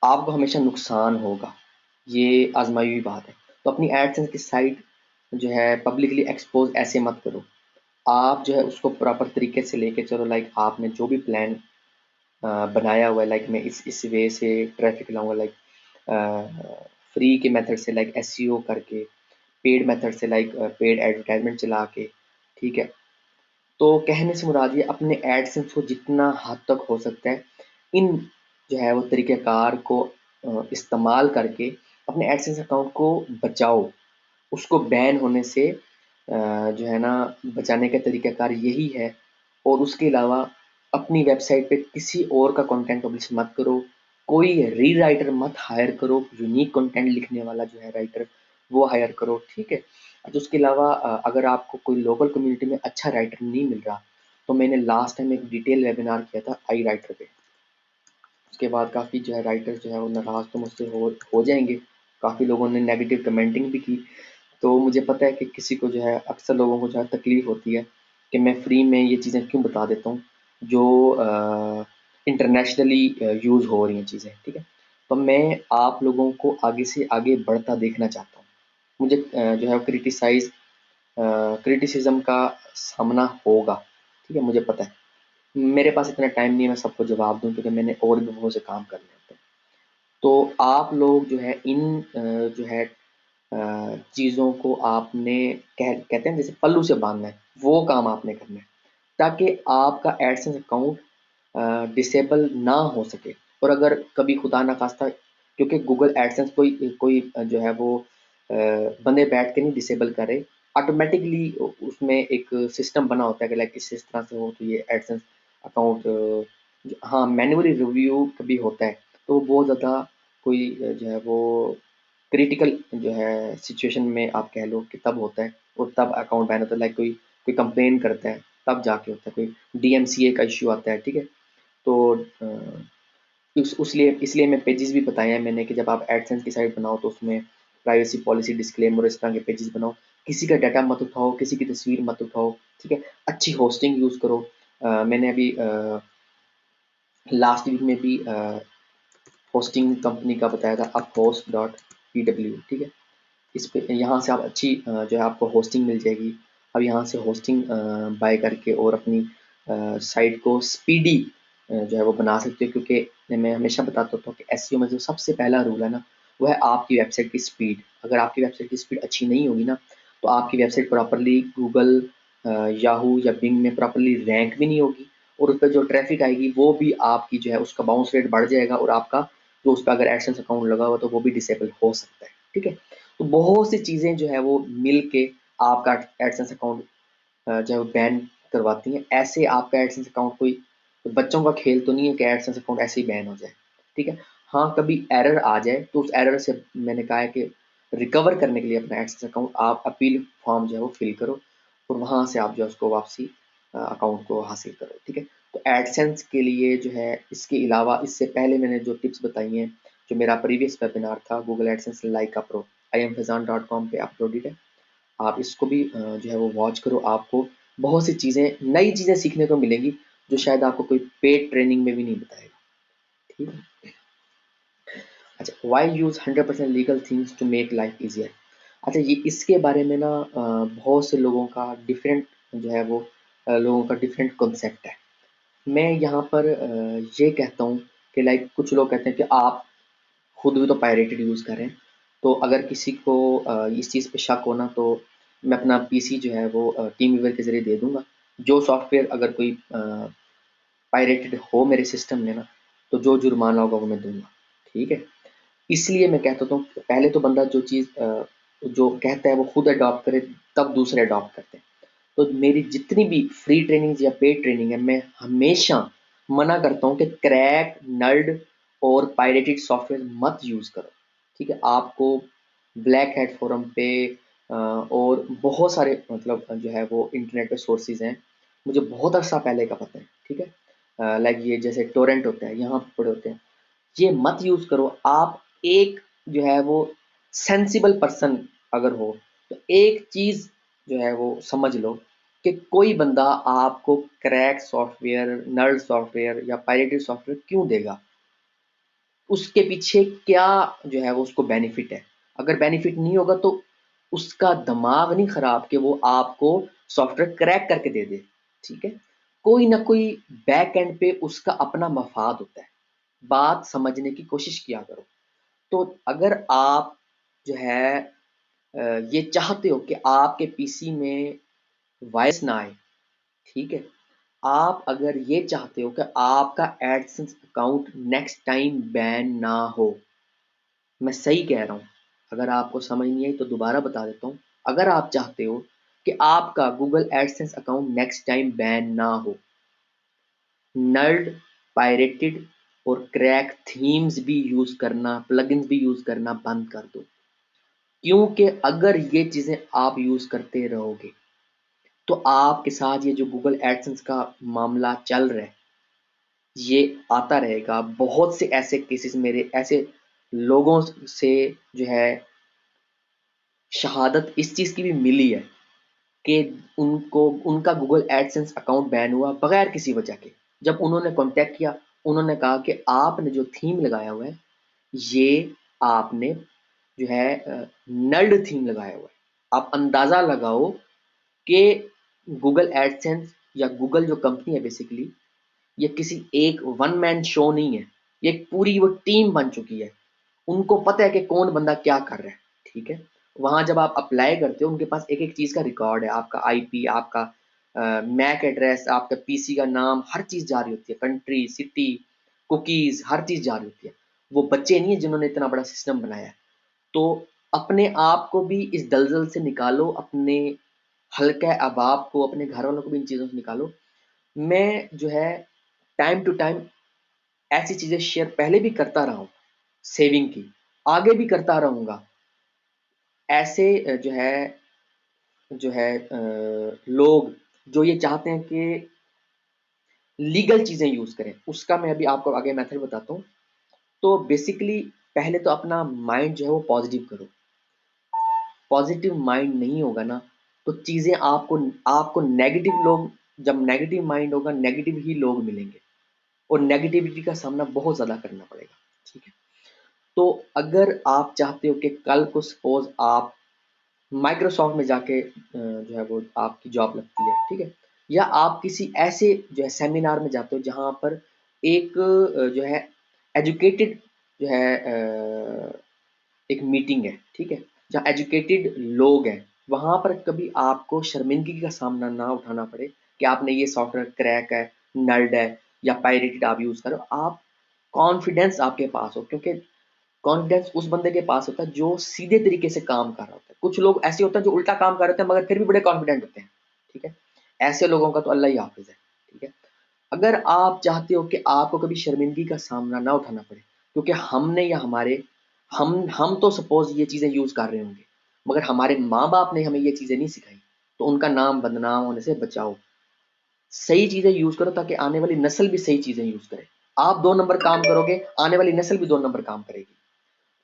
आपको हमेशा नुकसान होगा, ये आज़माई हुई बात है। तो अपनी एडसेंस की साइट जो है पब्लिकली एक्सपोज़ ऐसे मत करो। आप जो है उसको प्रॉपर तरीके से लेके चलो, लाइक आपने जो भी प्लान बनाया हुआ है, लाइक मैं इस वे से ट्रैफ़िक लाऊँगा, लाइक फ्री के मेथड से, लाइक एसईओ करके, पेड मेथड से, लाइक पेड एडवर्टाइज़मेंट चला के, ठीक है? तो कहने से मुराद ये अपने एडसेंस को जितना हद तक हो सकता है, इन जो है वो तरीक़ेकार को इस्तेमाल करके अपने एडसेंस अकाउंट को बचाओ। उसको बैन होने से जो है ना बचाने का तरीक़ाकार यही है। और उसके अलावा अपनी वेबसाइट पे किसी और का कंटेंट पब्लिश मत करो। कोई रीराइटर मत हायर करो, यूनिक कंटेंट लिखने वाला जो है राइटर वो हायर करो, ठीक है? तो उसके अलावा अगर आपको कोई लोकल कम्युनिटी में अच्छा राइटर नहीं मिल रहा, तो मैंने लास्ट टाइम एक डिटेल वेबिनार किया था आई राइटर पे। उसके बाद काफ़ी जो है राइटर्स जो है वो नाराज़ तो मुझसे हो जाएँगे। काफ़ी लोगों ने नेगेटिव कमेंटिंग भी की। तो मुझे पता है कि किसी को जो है अक्सर लोगों को जो है तकलीफ़ होती है कि मैं फ्री में ये चीज़ें क्यों बता देता हूँ जो इंटरनेशनली यूज़ हो रही हैं चीज़ें, ठीक है? तो मैं आप लोगों को आगे से आगे बढ़ता देखना चाहता हूँ। मुझे जो है क्रिटिसिज़्म का सामना होगा, ठीक है? मुझे पता है। मेरे पास इतना टाइम नहीं है मैं सबको जवाब दूँ, क्योंकि मैंने और भी बहुत से काम करने होते हैं। तो आप लोग जो है इन जो है चीज़ों को आपने कहते हैं जैसे पल्लू से बाँधना है, वो काम आपने करना है, ताकि आपका एडसेंस अकाउंट डिसेबल ना हो सके। और अगर कभी खुदा ना ख़ास्ता, क्योंकि गूगल एडसेंस कोई कोई जो है वो बंदे बैठ के नहीं डिसेबल करे, ऑटोमैटिकली उसमें एक सिस्टम बना होता है कि लाइक इस तरह से हो तो ये एडसेंस अकाउंट हाँ, मैन्युअली रिव्यू कभी होता है, तो वो बहुत ज़्यादा कोई जो है वो क्रिटिकल जो है सिचुएशन में आप कह लो कि तब होता है, और तब अकाउंट बैन होता है, लाइक कोई कोई कंप्लेन करता है, तब जाके होता है, कोई डीएमसीए का इश्यू आता है, ठीक है? तो उस उसलिए इसलिए मैं पेजेस भी बताए हैं मैंने कि जब आप एडसेंस की साइट बनाओ तो उसमें प्राइवेसी पॉलिसी डिस्क्लेमर इस तरह के पेजेस बनाओ। किसी का डाटा मत उठाओ, किसी की तस्वीर मत उठाओ, ठीक है? अच्छी होस्टिंग यूज़ करो। मैंने अभी लास्ट वीक में भी होस्टिंग कंपनी का बताया था, uphost.pw, ठीक है? इस पे यहाँ से आप अच्छी जो है आपको होस्टिंग मिल जाएगी। अब यहाँ से होस्टिंग बाय करके और अपनी साइट को स्पीडी जो है वो बना सकते हो, क्योंकि मैं हमेशा बताता हूँ कि एसईओ में जो सबसे पहला रूल है ना, वो है आपकी वेबसाइट की स्पीड। अगर आपकी वेबसाइट की स्पीड अच्छी नहीं होगी ना, तो आपकी वेबसाइट प्रॉपर्ली गूगल, याहू या बिंग में प्रॉपर्ली रैंक भी नहीं होगी, और उस पे जो ट्रैफ़िक आएगी वो भी आपकी जो है उसका बाउंस रेट बढ़ जाएगा, और आपका जो उस पे अगर एडसेंस अकाउंट लगा हुआ तो वो भी डिसेबल हो सकता है, ठीक है? तो बहुत सी चीज़ें जो है वो मिल के आपका एडसेंस अकाउंट जो है वो बैन करवाती हैं। ऐसे आपका एडसेंस अकाउंट कोई बच्चों का खेल तो नहीं है कि एडसेंस अकाउंट ऐसे ही बैन हो जाए, ठीक है? हाँ, कभी एरर आ जाए तो उस एरर से मैंने कहा है कि रिकवर करने के लिए अपना एडसेंस अकाउंट आप अपील फॉर्म जो है वो फिल करो, और वहाँ से आप जो है उसको वापसी अकाउंट को हासिल करो, ठीक है? तो एडसेंस के लिए जो है इसके अलावा इससे पहले मैंने जो टिप्स बताई हैं, जो मेरा प्रीवियस वेबिनार था गूगल एडसेंस लाइका प्रो, imfazan.com पे अपलोडेड है। आप इसको भी जो है वो वॉच करो, आपको बहुत सी चीज़ें नई चीज़ें सीखने को मिलेंगी, जो शायद आपको कोई पेड ट्रेनिंग में भी नहीं बताएगा, ठीक है? अच्छा, why use 100% legal things to make life easier? अच्छा, ये इसके बारे में ना बहुत से लोगों का डिफरेंट जो है वो लोगों का डिफरेंट कॉन्सेप्ट है। मैं यहाँ पर ये कहता हूँ कि लाइक कुछ लोग कहते हैं कि आप खुद भी तो पायरेटेड यूज़ कर रहे हैं, तो अगर किसी को इस चीज़ पे शक हो ना, तो मैं अपना पीसी जो है वो टीम वीवर के ज़रिए दे दूँगा। जो सॉफ्टवेयर अगर कोई पायरेटेड हो मेरे सिस्टम में ना, तो जो जुर्माना होगा वो मैं दूँगा, ठीक है? इसलिए मैं कहता हूँ पहले तो बंदा जो चीज़ जो कहता है वो खुद अडॉप्ट करे, तब दूसरे अडॉप्ट करते हैं। तो मेरी जितनी भी फ्री ट्रेनिंग्स या पेड ट्रेनिंग है, मैं हमेशा मना करता हूँ कि क्रैक, नल्ड और पायरेटेड सॉफ्टवेयर मत यूज़ करो, ठीक है? आपको ब्लैक हैट फोरम पे और बहुत सारे मतलब जो है वो इंटरनेट पे सोर्सेज़ हैं, मुझे बहुत अर्सा पहले का पता है, ठीक है? लाइक ये जैसे टोरेंट होता है, यहाँ पे पड़े होते हैं। ये मत यूज़ करो। आप एक जो है वो सेंसिबल पर्सन अगर हो, तो एक चीज़ जो है वो समझ लो कि कोई बंदा आपको क्रैक सॉफ्टवेयर, नल्ड सॉफ्टवेयर या पायरेटेड सॉफ्टवेयर क्यों देगा? उसके पीछे क्या जो है वो उसको बेनिफिट है? अगर बेनिफिट नहीं होगा तो उसका दिमाग नहीं खराब कि वो आपको सॉफ्टवेयर क्रैक करके दे दे, ठीक है? कोई ना कोई बैक एंड पे उसका अपना मफाद होता है। बात समझने की कोशिश किया करो। तो अगर आप जो है ये चाहते हो कि आपके पीसी में वायरस ना आए, ठीक है? आप अगर ये चाहते हो कि आपका AdSense account next time ban ना हो, मैं सही कह रहा हूँ। अगर आपको समझ नहीं आई तो दोबारा बता देता हूँ। अगर आप चाहते हो कि आपका Google AdSense account next time ban ना हो, नल्ड, पायरेटेड और क्रैक थीम्स भी यूज़ करना, प्लगइन्स भी यूज़ करना बंद कर दो। क्योंकि अगर ये चीज़ें आप यूज़ करते रहोगे तो आपके साथ ये जो गूगल एडसेंस का मामला चल रहा है ये आता रहेगा। बहुत से ऐसे केसेस मेरे ऐसे लोगों से जो है शहादत इस चीज़ की भी मिली है कि उनको उनका गूगल एडसेंस अकाउंट बैन हुआ बगैर किसी वजह के। जब उन्होंने कॉन्टैक्ट किया, उन्होंने कहा कि आपने जो थीम लगाया हुआ है ये आपने जो है नल्ड थीम लगाया हुआ है। आप अंदाज़ा लगाओ कि गूगल एडसेंस या गूगल जो कंपनी है बेसिकली, ये किसी एक वन मैन शो नहीं है। ये एक पूरी वो टीम बन चुकी है। उनको पता है कि कौन बंदा क्या कर रहा है, ठीक है? वहाँ जब आप अप्लाई करते हो उनके पास एक-एक चीज़ का रिकॉर्ड है। आपका आईपी, आपका मैक एड्रेस, आपका पीसी का नाम, हर चीज़ जा रही होती है। कंट्री, सिटी, कुकीज़ हर चीज़ जा रही होती है। वो बच्चे नहीं है जिन्होंने इतना बड़ा सिस्टम बनाया है। तो अपने आप को भी इस दलदल से निकालो, अपने हल्के अहबाब को, अपने घरवालों को भी इन चीज़ों से निकालो। मैं जो है टाइम टू टाइम ऐसी चीज़ें शेयर पहले भी करता रहा हूँ, सेविंग की, आगे भी करता रहूँगा। ऐसे लोग जो ये चाहते हैं कि लीगल चीज़ें यूज़ करें, उसका मैं अभी आपको आगे मेथड बताता हूँ। तो बेसिकली पहले तो अपना माइंड जो है वो पॉज़िटिव करो। पॉज़िटिव माइंड नहीं होगा ना, तो चीज़ें आपको आपको नेगेटिव लोग जब नेगेटिव माइंड होगा, नेगेटिव ही लोग मिलेंगे और नेगेटिविटी का सामना बहुत ज़्यादा करना पड़ेगा, ठीक है? तो अगर आप चाहते हो कि कल को सपोज़ आप माइक्रोसॉफ्ट में जाके जो है वो आपकी जॉब लगती है, ठीक है? या आप किसी ऐसे जो है सेमिनार में जाते हो जहाँ पर एक जो है एजुकेटेड जो है एक मीटिंग है, ठीक है? जहाँ एजुकेटेड लोग हैं, वहाँ पर कभी आपको शर्मिंदगी का सामना ना उठाना पड़े कि आपने ये सॉफ्टवेयर क्रैक है, नल्ड है या पायरेटेड आप यूज़ कर रहे हो। आप कॉन्फिडेंस आपके पास हो क्योंकि कॉन्फिडेंस उस बंदे के पास होता है जो सीधे तरीके से काम कर रहा होता है। कुछ लोग ऐसे होते हैं जो उल्टा काम कर रहे होते हैं मगर फिर भी बड़े कॉन्फिडेंट होते हैं, ठीक है? ऐसे लोगों का तो अल्लाह ही हाफ़िज़ है, ठीक है? अगर आप चाहते हो कि आपको कभी शर्मिंदगी का सामना ना उठाना पड़े क्योंकि हमने या हमारे हम तो सपोज़ ये चीज़ें यूज़ कर रहे होंगे, मगर हमारे माँ-बाप ने हमें ये चीज़ें नहीं सिखाई, तो उनका नाम बदनाम होने से बचाओ। सही चीज़ें यूज़ करो ताकि आने वाली नस्ल भी सही चीज़ें यूज़ करे। आप 2 नंबर काम करोगे, आने वाली नस्ल भी 2 नंबर काम करेगी।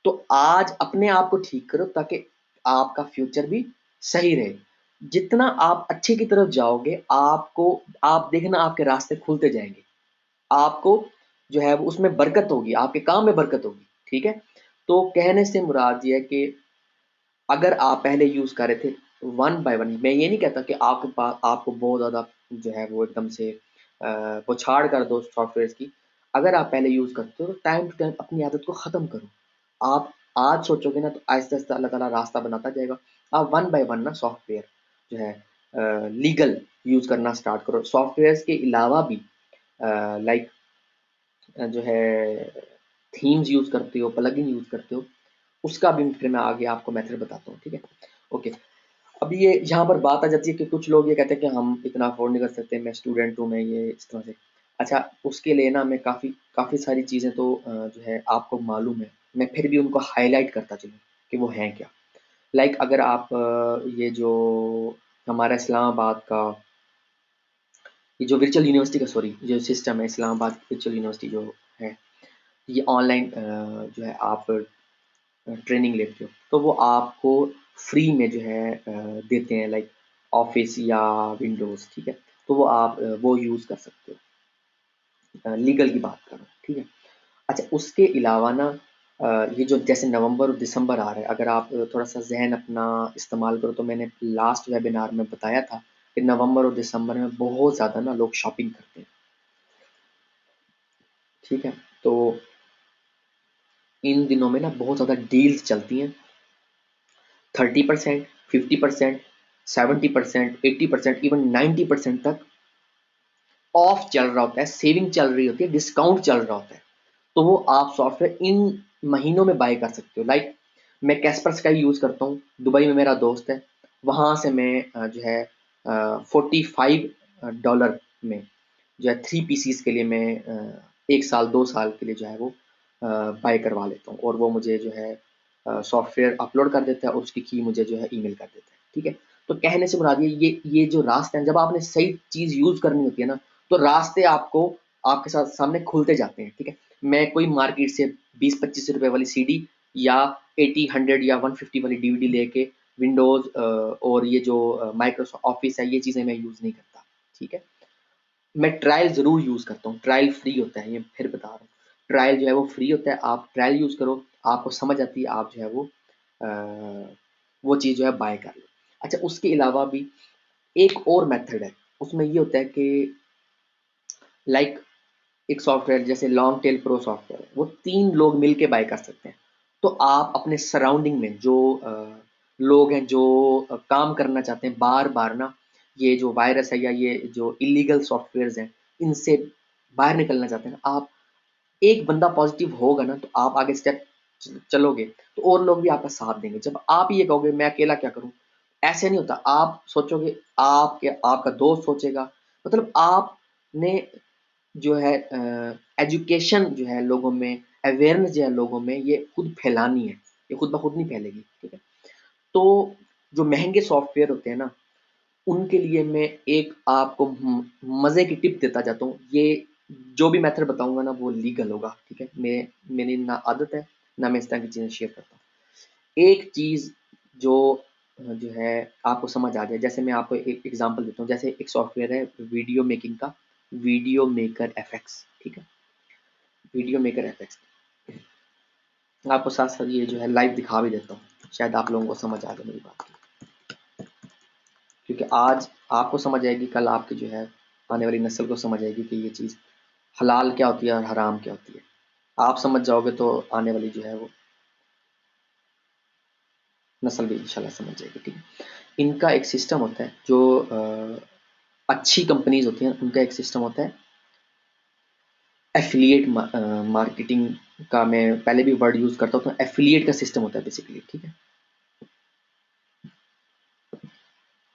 तो आज अपने आप को ठीक करो ताकि आपका फ्यूचर भी सही रहे। जितना आप अच्छे की तरफ जाओगे, आप देखना आपके रास्ते खुलते जाएँगे। आपको जो है वो उसमें बरकत होगी, आपके काम में बरकत होगी, ठीक है? तो कहने से मुराद ये है कि अगर आप पहले यूज़ कर रहे थे वन बाय वन, मैं ये नहीं कहता कि आपको बहुत ज़्यादा जो है वो एकदम से बौछार कर दो सॉफ्टवेयर्स की। अगर आप पहले यूज़ करते हो तो टाइम टू टाइम अपनी आदत को ख़त्म करो। आप आज सोचोगे ना तो आहिस्ता-आहिस्ता अल्लाह ताला रास्ता बनाता जाएगा। आप वन बाय वन ना सॉफ्टवेयर जो है लीगल यूज़ करना स्टार्ट करो। सॉफ्टवेयर्स के अलावा भी लाइक जो है थीम्स यूज़ करते हो, प्लगइन यूज़ करते हो, उसका भी फिर मैं आगे आपको मेथड बताता हूँ, ठीक है? ओके, अब ये यहाँ पर बात आ जाती है कि कुछ लोग ये कहते हैं कि हम इतना अफ़ोर्ड नहीं कर सकते, मैं स्टूडेंट हूँ, मैं ये इस तरह से। अच्छा, उसके लिए ना मैं काफ़ी काफ़ी सारी चीज़ें तो जो है आपको मालूम है, मैं फिर भी उनको हाइलाइट करता चलूँ कि वो हैं क्या। लाइक अगर आप ये जो हमारा इस्लामाबाद का ये जो वर्चुअल यूनिवर्सिटी का सॉरी जो सिस्टम है इस्लामाबाद वर्चुअल यूनिवर्सिटी जो है, ये ऑनलाइन जो है आप ट्रेनिंग लेते हो, तो वो आपको फ्री में जो है देते हैं लाइक ऑफिस या विंडोज़, ठीक है? तो वो आप वो यूज़ कर सकते हो। लीगल की बात कर रहा हूँ, ठीक है? अच्छा, उसके अलावा ना ये जो जैसे नवंबर और दिसंबर आ रहा है, अगर आप थोड़ा-सा ज़हन अपना इस्तेमाल करो, तो मैंने लास्ट वेबिनार में बताया था कि नवंबर और दिसंबर में बहुत ज़्यादा ना लोग शॉपिंग करते हैं, ठीक है? तो इन दिनों में ना बहुत ज़्यादा डील्स चलती हैं, 30%, 50%, 70%, 80%, इवन 90% तक ऑफ चल रहा होता है, सेविंग चल रही होती है, डिस्काउंट चल रहा होता है। तो वो आप सॉफ्टवेयर इन महीनों में बाय कर सकते हो। लाइक मैं कैस्पर्स का ही यूज़ करता हूँ, दुबई में मेरा दोस्त है, वहाँ से मैं जो है $45 में जो है 3 पीसीस के लिए मैं 1 साल 2 साल के लिए जो है वो बाय करवा लेता हूँ, और वो मुझे जो है सॉफ्टवेयर अपलोड कर देता है और उसकी की मुझे जो है ईमेल कर देता है, ठीक है? तो कहने से मुराद ये जो रास्ते हैं, जब आपने सही चीज़ यूज़ करनी होती है ना, तो रास्ते आपको आपके साथ सामने खुलते जाते हैं, ठीक है? मैं कोई मार्केट से 20-25 रुपए वाली सीडी या 80, 100 या 150 वाली डीवीडी लेके विंडोज़ और ये जो माइक्रोसॉफ्ट ऑफिस है, ये चीज़ें मैं यूज़ नहीं करता, ठीक है? मैं ट्रायल ज़रूर यूज़ करता हूँ, ट्रायल फ्री होता है, ये फिर बता रहा हूँ। ट्रायल जो है वो फ्री होता है, आप ट्रायल यूज़ करो, आपको समझ आती है, आप जो है वो चीज़ जो है बाय कर लो। अच्छा, उसके अलावा भी एक और मेथड है, उसमें ये होता है कि लाइक एक सॉफ्टवेयर जैसे लॉन्ग टेल प्रो सॉफ्टवेयर है, वो 3 लोग मिल के बाय कर सकते हैं। तो आप अपने सराउंडिंग में जो लोग हैं जो काम करना चाहते हैं बार-बार ना, ये जो वायरस है या ये जो इल्लीगल सॉफ्टवेयर्स हैं, इनसे बाहर निकलना चाहते हैं ना, आप एक बंदा पॉजिटिव होगा ना, तो आप आगे स्टेप चलोगे, तो और लोग भी आपका साथ देंगे। जब आप ये कहोगे मैं अकेला क्या करूँ, ऐसे नहीं होता। आप सोचोगे, आपका दोस्त सोचेगा, मतलब आपने जो है एजुकेशन जो है लोगों में, अवेयरनेस जो है लोगों में, ये खुद फैलानी है, ये खुद ब खुद नहीं फैलेगी, ठीक है? तो जो महंगे सॉफ्टवेयर होते हैं ना, उनके लिए मैं एक आपको मज़े की टिप देता जाता हूँ। ये जो भी मेथड बताऊँगा ना, वो लीगल होगा, ठीक है? मेरी ना आदत है, ना मैं इस तरह की चीज़ें शेयर करता हूँ। एक चीज़ जो जो है आपको समझ आ जाए, जैसे मैं आपको एक एग्ज़ाम्पल देता हूँ, जैसे एक सॉफ्टवेयर है वीडियो मेकिंग का, वीडियो मेकर एफएक्स, ठीक है? वीडियो मेकर एफएक्स, आपको साथ-साथ ये जो है लाइव दिखा भी देता हूँ, शायद आप लोगों को समझ आ जाए मेरी बात। क्योंकि आज आपको समझ आएगी, कल आपकी जो है आने वाली नस्ल को समझ आएगी कि ये चीज़ हलाल क्या होती है और हराम क्या होती है। आप समझ जाओगे तो आने वाली जो है वो नस्ल भी इंशाल्लाह समझ जाएगी, ठीक है? इनका एक सिस्टम होता है जो अच्छी कंपनीज़ होती हैं, उनका एक सिस्टम होता है एफ़िलिएट मार्केटिंग का, मैं पहले भी वर्ड यूज़ करता हूँ, तो एफ़िलिएट का सिस्टम होता है बेसिकली, ठीक है?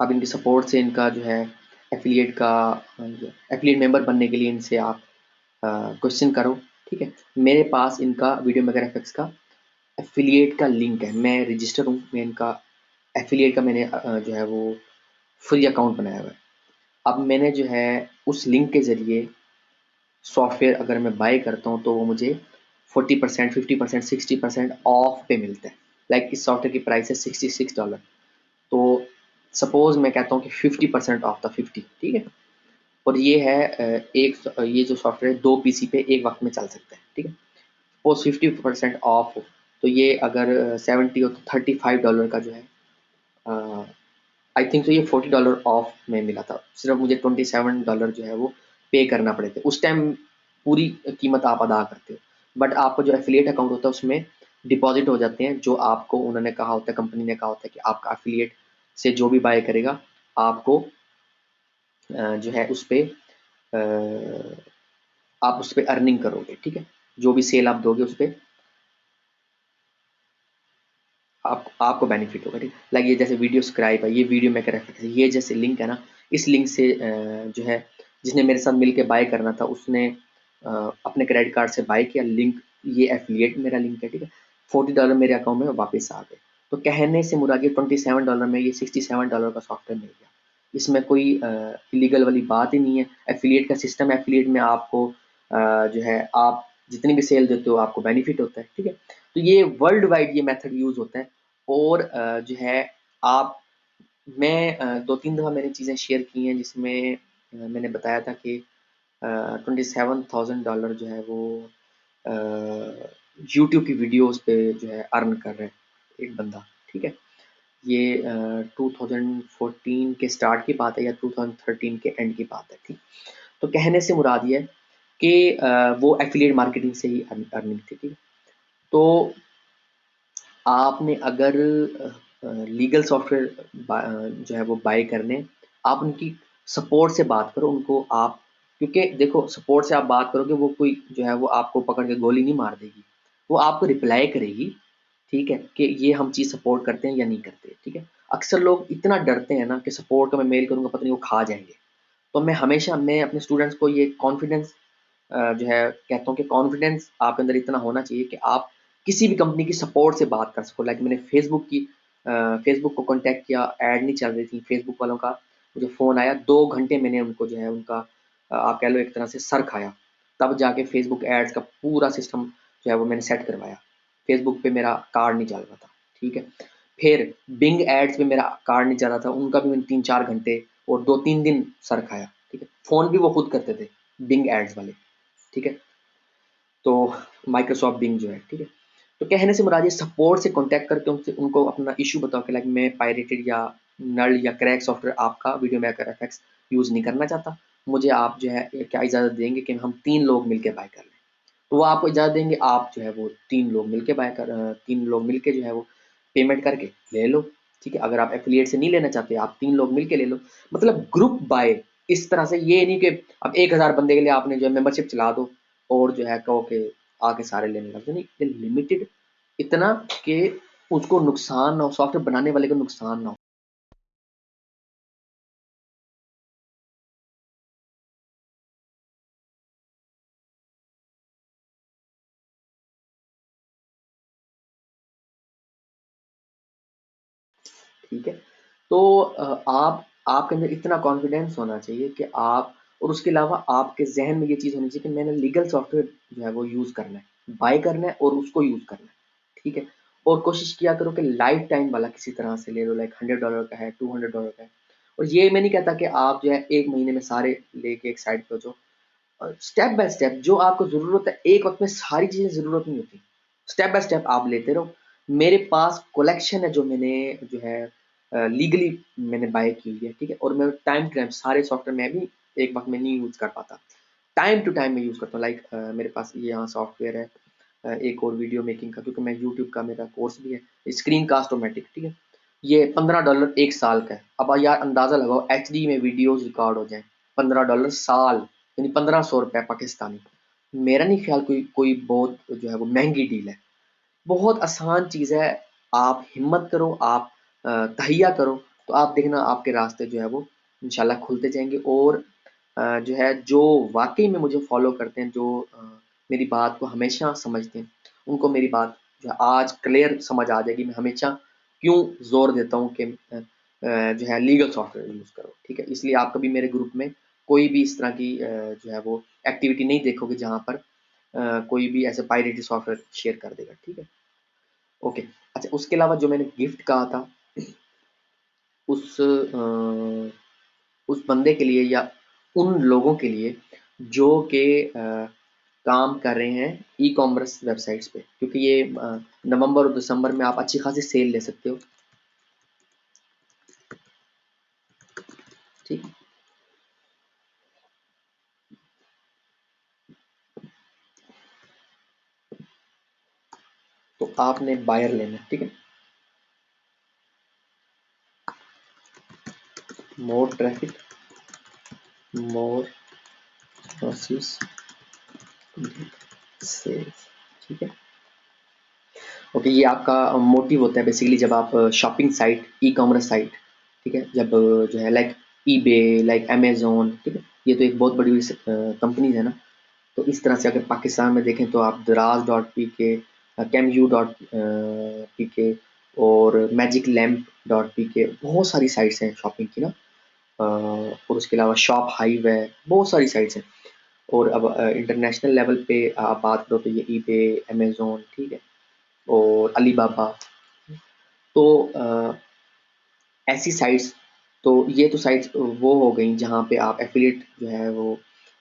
अब इनकी सपोर्ट से इनका जो है एफ़िलिएट का एफ़िलिएट मेंबर बनने के लिए इनसे आप क्वेश्चन करो, ठीक है? मेरे पास इनका वीडियो मेकर एफएक्स का एफ़िलिएट का लिंक है, मैं रजिस्टर हूँ, मैं इनका एफ़िलिएट का मैंने जो है वो फ्री अकाउंट बनाया हुआ है। अब मैंने जो है उस लिंक के ज़रिए सॉफ्टवेयर अगर मैं बाय करता हूँ, तो वो मुझे 40%, 50%, 60% ऑफ पे मिलता है। लाइक इस सॉफ्टवेयर की प्राइस है $66। तो सपोज़ मैं कहता हूँ कि 50% ऑफ द 50, ठीक है? और ये है ये जो सॉफ्टवेयर 2 पीसी पे एक वक़्त में चल सकता है, ठीक है? सपोज़ 50% ऑफ हो, तो ये अगर 70 हो तो $35 का जो है आई थिंक सो, ये $40 ऑफ में मिला था। सिर्फ़ मुझे $27 जो है वो पे करना पड़े थे। उस टाइम पूरी कीमत आप अदा करते हो। बट आपका जो एफ़िलिएट अकाउंट होता है, उसमें डिपॉज़िट हो जाते हैं, जो आपको उन्होंने कहा होता है, कंपनी ने कहा होता है कि आपका एफ़िलिएट से जो भी बाय करेगा, आपको जो है उसपे आप उसपे अर्निंग करोगे, ठीक है? जो भी सेल आप दोगे उसपे आपको बेनिफिट होगा, ठीक है? लाइक ये जैसे वीडियो स्क्राइब है, ये वीडियो मेकर एफएक्स है, ये जैसे लिंक है ना, इस लिंक से जो है जिसने मेरे साथ मिलके बाय करना था, उसने अपने क्रेडिट कार्ड से बाय किया, लिंक ये एफिलिएट मेरा लिंक है, ठीक है? $40 मेरे अकाउंट में वापस आ गए। तो कहने से मुराद ये $27 में ये $67 का सॉफ्टवेयर मिल गया। इसमें कोई इलीगल वाली बात ही नहीं है। एफिलिएट का सिस्टम है, एफिलिएट में आपको जो है आप जितनी भी सेल देते हो, आपको बेनिफिट होता है, ठीक है? तो ये वर्ल्ड वाइड ये मेथड यूज़ होता है, और जो है आप मैं 2-3 दफ़ा मैंने चीज़ें शेयर की हैं जिसमें मैंने बताया था कि $27,000 जो है वो यूट्यूब की वीडियोज़ पे जो है अर्न कर रहा है एक बंदा, ठीक है? ये 2014 के स्टार्ट की बात है या 2013 के एंड की बात है, ठीक? तो कहने से मुराद ये है कि वो एफ़िलिएट मार्केटिंग से ही अर्निंग थी, ठीक है? तो आपने अगर लीगल सॉफ्टवेयर जो है वो बाय करने, आप उनकी सपोर्ट से बात करो, उनको आप, क्योंकि देखो सपोर्ट से आप बात करोगे, वो कोई जो है वो आपको पकड़ के गोली नहीं मार देगी, वो आपको रिप्लाई करेगी, ठीक है, कि ये हम चीज़ सपोर्ट करते हैं या नहीं करते, ठीक है। अक्सर लोग इतना डरते हैं ना कि सपोर्ट का मैं मेल करूँगा, पता नहीं वो खा जाएंगे। तो मैं अपने स्टूडेंट्स को ये कॉन्फिडेंस जो है कहता हूँ कि कॉन्फिडेंस आपके अंदर इतना होना चाहिए कि आप किसी भी कंपनी की सपोर्ट से बात कर सको। लाइक मैंने फेसबुक को कॉन्टैक्ट किया, ऐड नहीं चल रही थी फेसबुक वालों का, मुझे फ़ोन आया, 2 घंटे मैंने उनको जो है उनका आप कह लो एक तरह से सर खाया। तब जाके फेसबुक एड्स का पूरा सिस्टम जो है वो मैंने सेट करवाया। फेसबुक पे मेरा कार्ड नहीं चल रहा था, ठीक है। फिर बिंग एड्स पे मेरा कार्ड नहीं चल रहा था, उनका भी मैंने 3-4 घंटे और 2-3 दिन सर खाया, ठीक है। फ़ोन भी वो खुद करते थे, बिंग एड्स वाले, ठीक है। तो माइक्रोसॉफ्ट बिंग जो है, ठीक है। तो कहने से मुराद ये सपोर्ट से कॉन्टैक्ट करके उनसे उनको अपना इश्यू बताओ कि लाइक मैं पायरेटेड या नल या क्रैक सॉफ्टवेयर आपका वीडियो मेकर एफएक्स यूज़ नहीं करना चाहता। मुझे आप जो है क्या इजाज़त देंगे कि हम 3 लोग मिलके बाय कर लें? तो वो आपको इजाज़त देंगे, आप जो है वो 3 लोग मिलके 3 लोग मिलके जो है वो पेमेंट करके ले लो, ठीक है? अगर आप एफ़िलिएट से नहीं लेना चाहते, आप 3 लोग मिलके ले लो। मतलब ग्रुप बाय इस तरह से, ये नहीं कि अब 1000 बंदे के लिए आपने जो है मेंबरशिप चला दो और जो है कहो कि आके सारे लेने लग जाओ, नहीं, ये लिमिटेड, इतना कि उसको नुकसान ना हो, सॉफ्टवेयर बनाने वाले को नुकसान ना हो। ठीक है? तो आपके अंदर इतना कॉन्फिडेंस होना चाहिए कि आप, और उसके अलावा आपके ज़हन में ये चीज़ होनी चाहिए कि मैंने लीगल सॉफ्टवेयर जो है वो यूज़ करना है, बाय करना है और उसको यूज़ करना है, ठीक है? और कोशिश किया करो कि लाइफ़ टाइम वाला किसी तरह से ले लो, लाइक $100 का है, $200 का है। और ये मैं नहीं कहता कि आप जो है 1 महीने में सारे लेके एक साइड पे हो जाओ। स्टेप बाय स्टेप जो आपको ज़रूरत है, एक वक़्त में सारी चीज़ें ज़रूरत नहीं होती। स्टेप बाय स्टेप आप लेते रहो। मेरे पास कलेक्शन है जो मैंने जो है लीगली मैंने बाय की हुई है, ठीक है? और मैं टाइम टू टाइम सारे सॉफ्टवेयर मैं भी एक वक़्त में नहीं यूज़ कर पाता। टाइम टू टाइम मैं यूज़ करता हूँ, लाइक मेरे पास ये यहाँ सॉफ्टवेयर है, एक और वीडियो मेकिंग का, क्योंकि मैं यूट्यूब का मेरा कोर्स भी है, स्क्रीनकास्ट-ओ-मैटिक, ठीक है? ये $15 1 साल का है। अब यार अंदाज़ा लगाओ एचडी में वीडियोज़ रिकॉर्ड हो जाएँ, $15 साल, यानी ₹1500 पाकिस्तानी। मेरा नहीं ख़्याल कोई कोई बहुत जो है वो महँगी डील है। बहुत आसान चीज़ है, आप हिम्मत करो, आप तहैया करो, तो आप देखना आपके रास्ते जो है वो इंशाल्लाह खुलते जाएँगे। और जो है जो वाक़ई में मुझे फ़ॉलो करते हैं, जो मेरी बात को हमेशा समझते हैं, उनको मेरी बात जो है आज क्लियर समझ आ जाएगी, मैं हमेशा क्यों ज़ोर देता हूँ कि जो है लीगल सॉफ्टवेयर यूज़ करो, ठीक है? इसलिए आप कभी मेरे ग्रुप में कोई भी इस तरह की जो है वो एक्टिविटी नहीं देखोगे जहाँ पर कोई भी ऐसे पायरेटेड सॉफ्टवेयर शेयर कर देगा, ठीक है? ओके। अच्छा, उसके अलावा जो मैंने गिफ्ट कहा था, उस उस बंदे के लिए या उन लोगों के लिए जो कि काम कर रहे हैं ई-कॉमर्स वेबसाइट्स पे, क्योंकि ये नवंबर और दिसंबर में आप अच्छी खासी सेल ले सकते हो, ठीक है? तो आपने बायर लेना है, ठीक है? मोर ट्रैफिक, मोर लॉसेस, सेल्स, ठीक है? ओके, ये आपका मोटिव होता है बेसिकली जब आप शॉपिंग साइट, ई-कॉमर्स साइट, ठीक है? जब जो है लाइक ईबे, लाइक अमेज़न, ठीक है? ये तो एक बहुत बड़ी कंपनीज़ है ना, तो इस तरह से अगर पाकिस्तान में देखें तो आप दराज डॉट पी के, कैमयू डॉट पी के और मैजिक लैम्प डॉट पी के, बहुत सारी साइट्स हैं शॉपिंग की ना। और उसके अलावा शॉप हाइव है, बहुत सारी साइट्स हैं। और अब इंटरनेशनल लेवल पे आप बात करो तो ये ईबे, अमेज़न, ठीक है? और अलीबाबा। तो ऐसी साइट्स, तो ये तो साइट्स वो हो गई जहाँ पे आप एफिलिएट जो है वो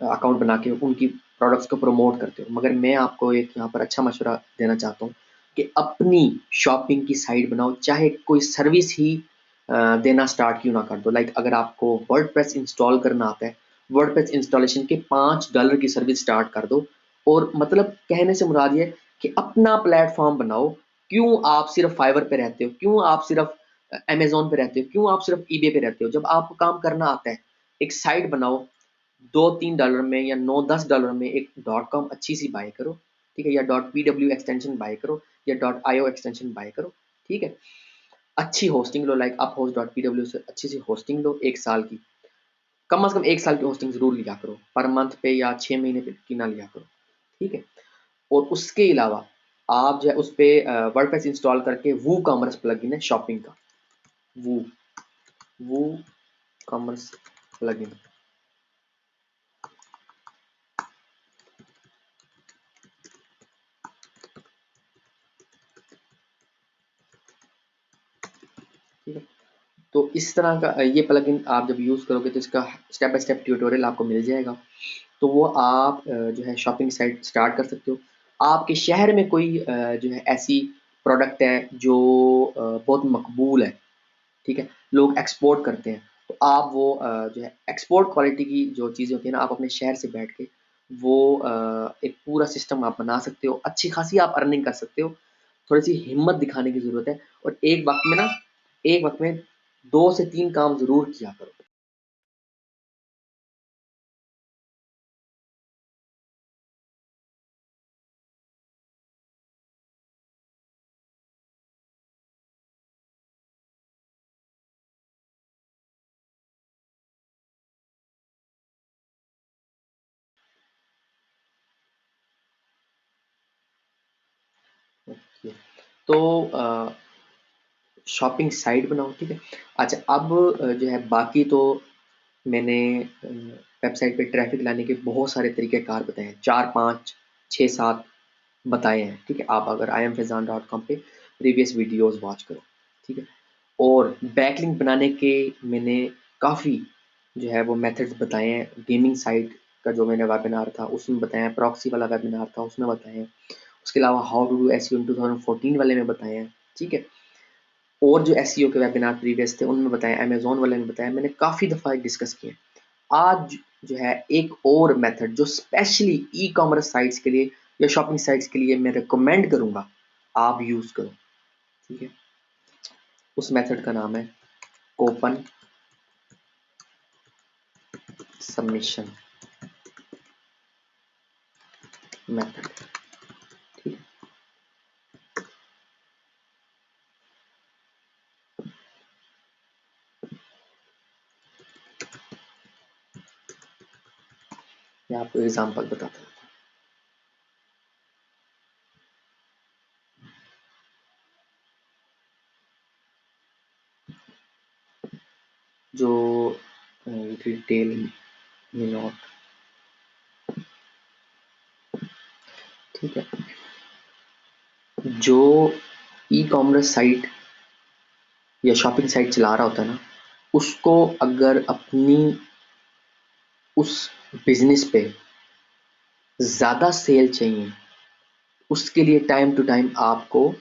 अकाउंट बना के उनकी प्रोडक्ट्स को प्रमोट करते हो। मगर मैं आपको एक यहाँ पर अच्छा मशवरा देना चाहता हूँ कि अपनी शॉपिंग की साइट बनाओ, चाहे कोई सर्विस ही देना स्टार्ट क्यों ना कर दो। लाइक अगर आपको वर्डप्रेस इंस्टॉल करना आता है, वर्डप्रेस इंस्टॉलेशन के $5 की सर्विस स्टार्ट कर दो। और मतलब कहने से मुराद ये है कि अपना प्लेटफॉर्म बनाओ। क्यों आप सिर्फ फाइवर पे रहते हो, क्यों आप सिर्फ अमेजोन पे रहते हो, क्यों आप सिर्फ ईबे पे रहते हो? जब आपको काम करना आता है, एक साइट बनाओ, $2-3 में या $9-10 में एक डॉट कॉम अच्छी सी बाय करो, ठीक है, या डॉट पी डब्ल्यू एक्सटेंशन बाय करो, या dot i o extension buy करो, ठीक है। अच्छी होस्टिंग लो, like up host dot p डब्ल्यू से अच्छी सी होस्टिंग लो, 1 साल की, कम से कम 1 साल की होस्टिंग जरूर लिया करो, पर मंथ पे या 6 महीने पे की ना लिया करो, ठीक है। और उसके अलावा आप जो है उस पे वर्डप्रेस इंस्टॉल करके वू कॉमर्स प्लगइन है शॉपिंग का, वू वो कॉमर्स प्लगइन, ठीक है। तो इस तरह का ये प्लगइन आप जब यूज़ करोगे तो इसका स्टेप बाय स्टेप ट्यूटोरियल आपको मिल जाएगा। तो वो आप जो है शॉपिंग साइट स्टार्ट कर सकते हो। आपके शहर में कोई जो है ऐसी प्रोडक्ट है जो बहुत मकबूल है, ठीक है, लोग एक्सपोर्ट करते हैं, तो आप वो जो है एक्सपोर्ट क्वालिटी की जो चीज़ें होती है ना, आप अपने शहर से बैठ के वो एक पूरा सिस्टम आप बना सकते हो, अच्छी खासी आप अर्निंग कर सकते हो। थोड़ी सी हिम्मत दिखाने की ज़रूरत है, और एक वक्त में 2 से 3 काम ज़रूर किया करो। तो शॉपिंग साइट बनाओ, ठीक है। अच्छा, अब जो है बाकी तो मैंने वेबसाइट पे ट्रैफिक लाने के बहुत सारे तरीक़ेकार बताए हैं, 4, 5, 6, 7 बताए हैं, ठीक है। आप अगर iamfazan.com पे प्रीवियस वीडियोज़ वॉच करो, ठीक है। और बैकलिंक बनाने के मैंने काफ़ी जो है वो मेथड्स बताए हैं। गेमिंग साइट का जो मैंने वेबिनार था उसमें बताया है, प्रॉक्सी वाला वेबिनार था उसमें बताए हैं। उसके अलावा हाउ टू डू एसईओ इन 2014 वाले में बताए हैं, ठीक है। और जो एसईओ के वेबिनार प्रीवियस थे उनमें बताया, अमेज़न वाले में बताया, मैंने काफ़ी दफ़ा डिस्कस किए हैं। आज जो है एक और मेथड जो स्पेशली ई-कॉमर्स साइट्स के लिए या शॉपिंग साइट्स के लिए मैं रिकमेंड करूँगा, आप यूज़ करो, ठीक है। उस मेथड का नाम है कूपन सबमिशन मेथड, ठीक है। मैं आपको एग्जांपल बताता हूँ। जो रिटेल मिनोट, ठीक है, जो ई-कॉमर्स साइट या शॉपिंग साइट चला रहा होता है ना, उसको अगर अपनी उस बिजनेस पे ज़्यादा सेल चाहिए, उसके लिए टाइम टू टाइम आपको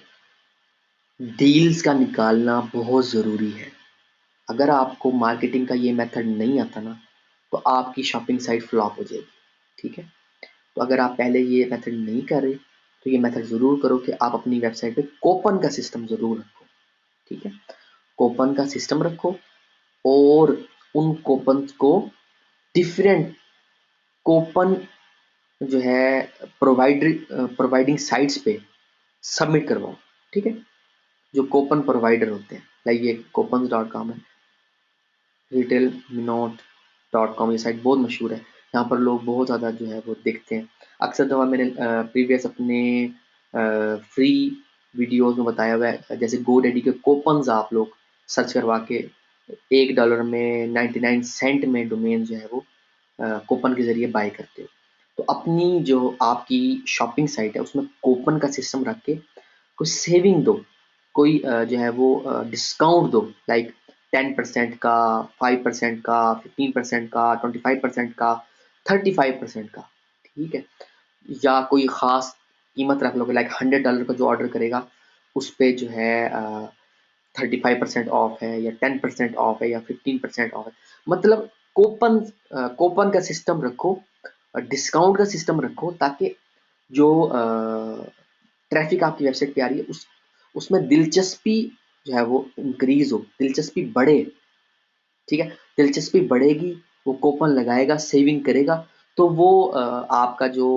डील्स का निकालना बहुत ज़रूरी है। अगर आपको मार्केटिंग का ये मेथड नहीं आता ना, तो आपकी शॉपिंग साइट फ्लॉप हो जाएगी, ठीक है। तो अगर आप पहले ये मेथड नहीं कर रहे, तो ये मेथड ज़रूर करो कि आप अपनी वेबसाइट पे कूपन का सिस्टम ज़रूर रखो, ठीक है। कूपन का सिस्टम रखो, और उन कूपन्स को डिफरेंट कूपन जो है प्रोवाइडिंग साइट्स पे सबमिट करवाओ, ठीक है। जो कूपन प्रोवाइडर होते हैं, लाइक ये कूपन डॉट कॉम है, रिटेल मिनोट डॉट कॉम, ये साइट बहुत मशहूर है, यहाँ पर लोग बहुत ज़्यादा जो है वो देखते हैं। अक्सर दफ़ा मैंने प्रीवियस अपने फ्री वीडियोज़ में बताया हुआ है, जैसे गोडैडी के कूपन्स आप लोग सर्च करवा के $1 में 99 सेंट में डोमेन जो है वो कूपन के ज़रिए बाय करते हो। तो अपनी जो आपकी शॉपिंग साइट है उसमें कूपन का सिस्टम रख के कोई सेविंग दो, कोई जो है वो डिस्काउंट दो, लाइक 10% का, 5% का, 15% का, 25% का, 35% का, ठीक है। या कोई ख़ास कीमत रख लो कि लाइक $100 का जो ऑर्डर करेगा उस पे जो है 35% ऑफ है, या 10% ऑफ है, या 15% ऑफ है। मतलब कोपन का सिस्टम रखो, डिस्काउंट का सिस्टम रखो, ताकि जो ट्रैफिक आपकी वेबसाइट पे आ रही है उसमें दिलचस्पी जो है वो इंक्रीज हो, दिलचस्पी बढ़े, ठीक है। दिलचस्पी बढ़ेगी, वो कूपन लगाएगा, सेविंग करेगा, तो वो आपका जो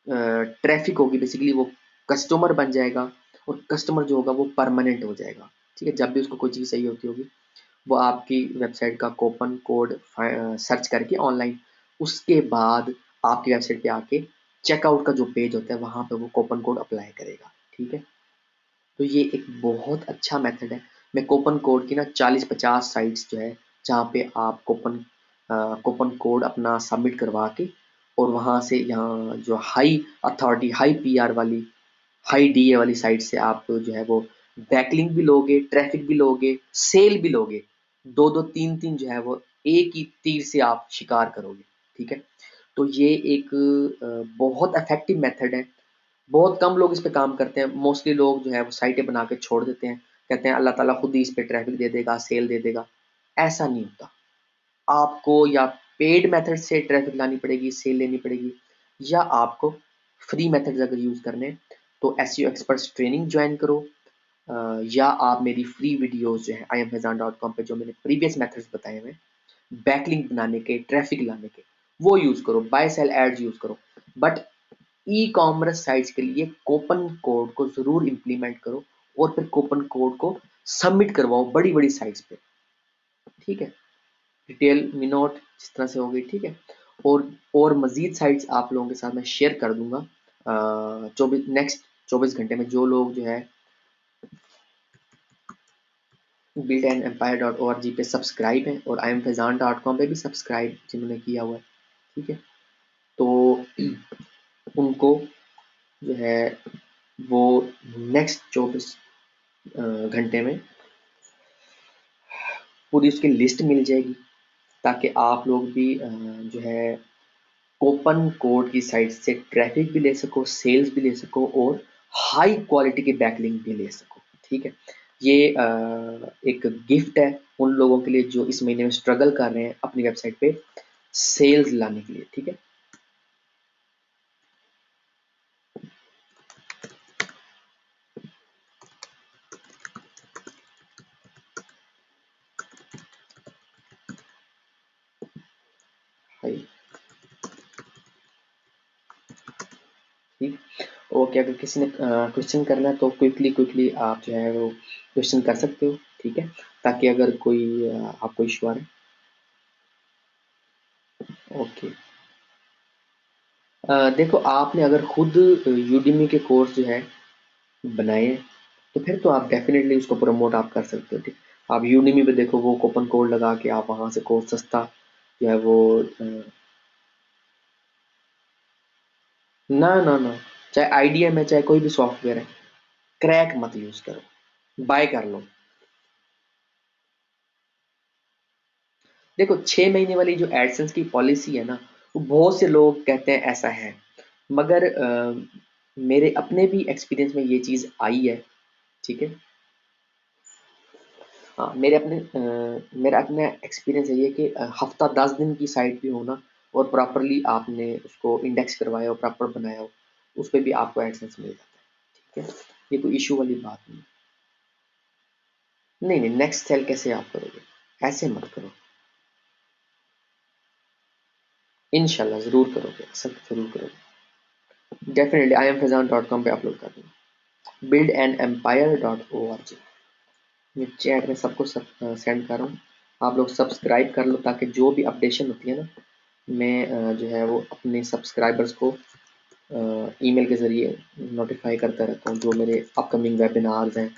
ट्रैफिक होगी बेसिकली वो कस्टमर बन जाएगा, और कस्टमर जो होगा वो परमानेंट हो जाएगा, ठीक है। जब भी उसको कोई चीज़ चाहिए होती होगी वो आपकी वेबसाइट का कूपन कोड सर्च करके ऑनलाइन, उसके बाद आपकी वेबसाइट पे आके चेकआउट का जो पेज होता है वहाँ पे वो कूपन कोड अप्लाई करेगा, ठीक है। तो ये एक बहुत अच्छा मेथड है। मैं कूपन कोड की ना 40-50 साइट्स जो है जहाँ पे आप कूपन कोड अपना सबमिट करवा के, और वहाँ से यहाँ जो हाई अथॉरिटी, हाई पीआर वाली, हाई डीए वाली साइट से आप जो है वो बैकलिंक भी लोगे, ट्रैफिक भी लोगे, सेल भी लोगे। 2-2 3-3 जो है वो एक ही तीर से आप शिकार करोगे, ठीक है। तो ये एक बहुत इफेक्टिव मेथड है। बहुत कम लोग इस पे काम करते हैं। मोस्टली लोग जो है वो साइटें बना के छोड़ देते हैं, कहते हैं अल्लाह ताला खुद ही इस पे ट्रैफिक दे देगा, सेल दे देगा। ऐसा नहीं होता। आपको या पेड मेथड से ट्रैफिक लानी पड़ेगी, सेल लेनी पड़ेगी, या आपको फ्री मेथड्स अगर यूज़ करने हैं तो एसईओ एक्सपर्ट्स ट्रेनिंग ज्वाइन करो, या आप मेरी फ्री वीडियोस जो है iamfazan.com पे जो मैंने प्रीवियस मेथड्स बताए हुए हैं बैकलिंक बनाने के, ट्रैफिक लाने के, वो यूज़ करो, बाय सेल एड्स यूज़ करो। बट ई कॉमर्स साइट्स के लिए कूपन कोड को ज़रूर इम्प्लीमेंट करो, और फिर कूपन कोड को सबमिट करवाओ बड़ी बड़ी साइट्स पे, ठीक है। डिटेल मिनोट जिस तरह से हो गई, ठीक है। और मज़ीद साइट्स आप लोगों के साथ मैं शेयर कर दूंगा 24 घंटे में। जो लोग जो है buildanempire.org पे सब्सक्राइब हैं, और iamfazan.com पे भी सब्सक्राइब जिन्होंने किया हुआ है, ठीक है, तो उनको जो है वो नेक्स्ट 24 घंटे में पूरी उसकी लिस्ट मिल जाएगी, ताकि आप लोग भी जो है ओपन कोड की साइट से ट्रैफिक भी ले सको, सेल्स भी ले सको, और हाई क्वालिटी की बैकलिंक भी ले सको, ठीक है। ये एक गिफ्ट है उन लोगों के लिए जो इस महीने में स्ट्रगल कर रहे हैं अपनी वेबसाइट पे सेल्स लाने के लिए, ठीक है। हाई, ठीक। ओके, अगर किसी ने क्वेश्चन करना है तो क्विकली क्विकली आप जो है वो क्वेश्चन कर सकते हो, ठीक है, ताकि अगर कोई आपको इशू आ रहा है। ओके, देखो आपने अगर खुद यूडीमी के कोर्स जो है बनाए हैं, तो फिर तो आप डेफिनेटली उसको प्रमोट आप कर सकते हो, ठीक। आप यूडीमी पे देखो वो कूपन कोड लगा के आप वहाँ से कोर्स सस्ता जो है वो ना ना ना, चाहे आईडीएम है चाहे कोई भी सॉफ्टवेयर है, क्रैक मत यूज करो, बाय कर लो। देखो 6 महीने वाली जो एडसेंस की पॉलिसी है ना, वो बहुत से लोग कहते हैं ऐसा है, मगर मेरे अपने भी एक्सपीरियंस में ये चीज़ आई है, ठीक है। हाँ, मेरा अपना एक्सपीरियंस है ये कि हफ्ता 10 दिन की साइट भी हो ना, और प्रॉपरली आपने उसको इंडेक्स करवाया हो, प्रॉपर बनाया हो, उस पर भी आपको एडसेंस मिल जाता है, ठीक है। ये कोई इशू वाली बात नहीं। नहीं नहीं, नेक्स्ट सेल कैसे आप करोगे, ऐसे मत करो। इंशाल्लाह ज़रूर करोगे, सब ज़रूर करोगे। डेफिनेटली iamfazan.com पे अपलोड कर दूँगा। buildandempire.org, मैं चैट में सबको सेंड कर रहा हूँ। आप लोग सब्सक्राइब कर लो, ताकि जो भी अपडेशन होती है ना, मैं जो है वो अपने सब्सक्राइबर्स को ईमेल के ज़रिए नोटिफाई करता रहता हूँ, जो मेरे अपकमिंग वेबिनार्स हैं,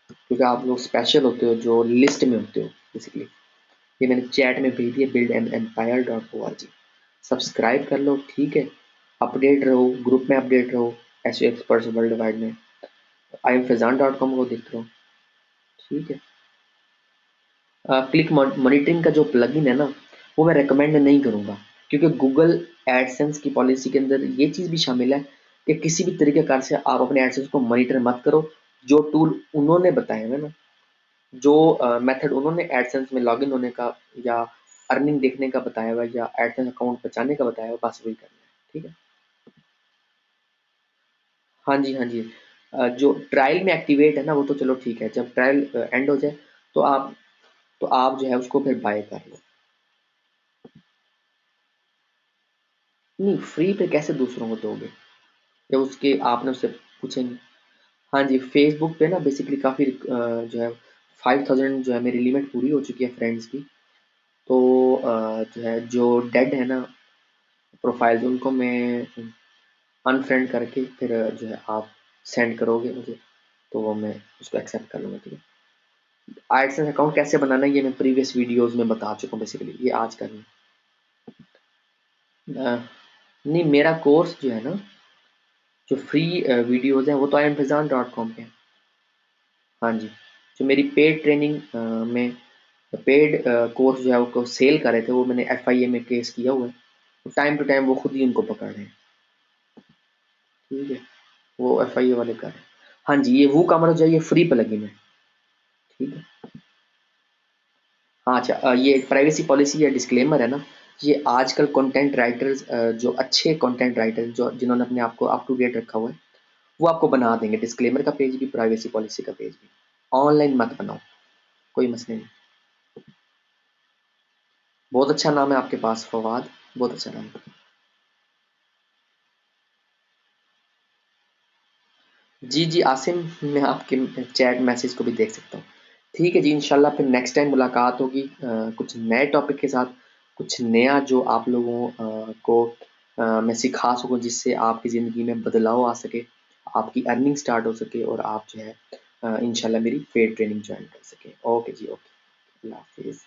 क्योंकि आप लोग स्पेशल होते हो जो लिस्ट में होते हो बेसिकली। ये मैंने चैट में भेज दिया, buildandempire.org, सब्सक्राइब कर लो, ठीक है। अपडेट रहो, ग्रुप में अपडेट रहो, एसईओ एक्सपर्ट्स वर्ल्ड वाइड में। iamfazan.com को देखते रहो। ठीक है। क्लिक मॉनिटरिंग का जो प्लगइन है ना, वो मैं रेकमेंड नहीं करूँगा, क्योंकि गूगल एडसेंस की पॉलिसी के अंदर ये चीज़ भी शामिल है कि किसी भी तरीके कार से आप अपने एडसेंस को मॉनिटर मत करो। जो टूल उन्होंने बताए हुए ना, जो मेथड उन्होंने एडसेंस में लॉगिन होने का या अर्निंग देखने का बताया हुआ या एडसेंस अकाउंट बचाने का बताया हुआ, बस वही करना है। ठीक है। हाँ जी, हाँ जी। जो ट्रायल में एक्टिवेट है ना, वो तो चलो ठीक है, जब ट्रायल एंड हो जाए तो आप जो है उसको फिर बाय कर लो। नहीं, फ्री पे कैसे दूसरों को दोगे? या उसके आपने उससे पूछेंगे? हाँ जी, फेसबुक पे ना बेसिकली काफ़ी जो है 5000 जो है मेरी लिमिट पूरी हो चुकी है फ्रेंड्स की। तो जो है जो डेड है ना प्रोफाइल्स, उनको मैं अनफ्रेंड करके फिर जो है आप सेंड करोगे मुझे, तो वो मैं उसको एक्सेप्ट कर लूँगा। ठीक है। एडसेंस अकाउंट कैसे बनाना है ये मैं प्रीवियस वीडियोस में बता चुका हूँ, बेसिकली ये आज करनी है। नहीं, मेरा कोर्स जो है ना, जो फ्री वीडियोस हैं वो तो imfizan.com पे है। हाँ जी। जो मेरी पेड ट्रेनिंग में पेड कोर्स जो है वो सेल कर रहे थे, वो मैंने FIA में केस किया हुआ है। टाइम टू टाइम वो खुद ही उनको पकड़ रहे हैं। ठीक है। वो FIA वाले कर रहे हैं। हाँ जी, ये वो कमर जो है ये फ्री प्लगइन है। ठीक है। हाँ अच्छा, ये प्राइवेसी पॉलिसी या डिस्क्लेमर है ना, ये आजकल कंटेंट राइटर्स जो अच्छे कंटेंट राइटर जो जिन्होंने अपने आप को अप टू डेट रखा हुआ है, वो आपको बना देंगे, डिस्क्लेमर का पेज भी, प्राइवेसी पॉलिसी का पेज भी। ऑनलाइन मत बनाओ, कोई मसले नहीं। बहुत अच्छा नाम है आपके पास, फवाद, बहुत अच्छा नाम है। जी जी आसिम, मैं आपके चैट मैसेज को भी देख सकता हूँ। ठीक है जी, इंशाल्लाह फिर नेक्स्ट टाइम मुलाकात होगी कुछ नए टॉपिक के साथ, कुछ नया जो आप लोगों को मैं सिखा सकूँ, जिससे आपकी ज़िंदगी में बदलाव आ सके, आपकी अर्निंग स्टार्ट हो सके और आप जो है इंशाल्लाह मेरी पेड ट्रेनिंग ज्वाइन कर सकें। ओके जी, ओके। अल्लाह हाफिज़।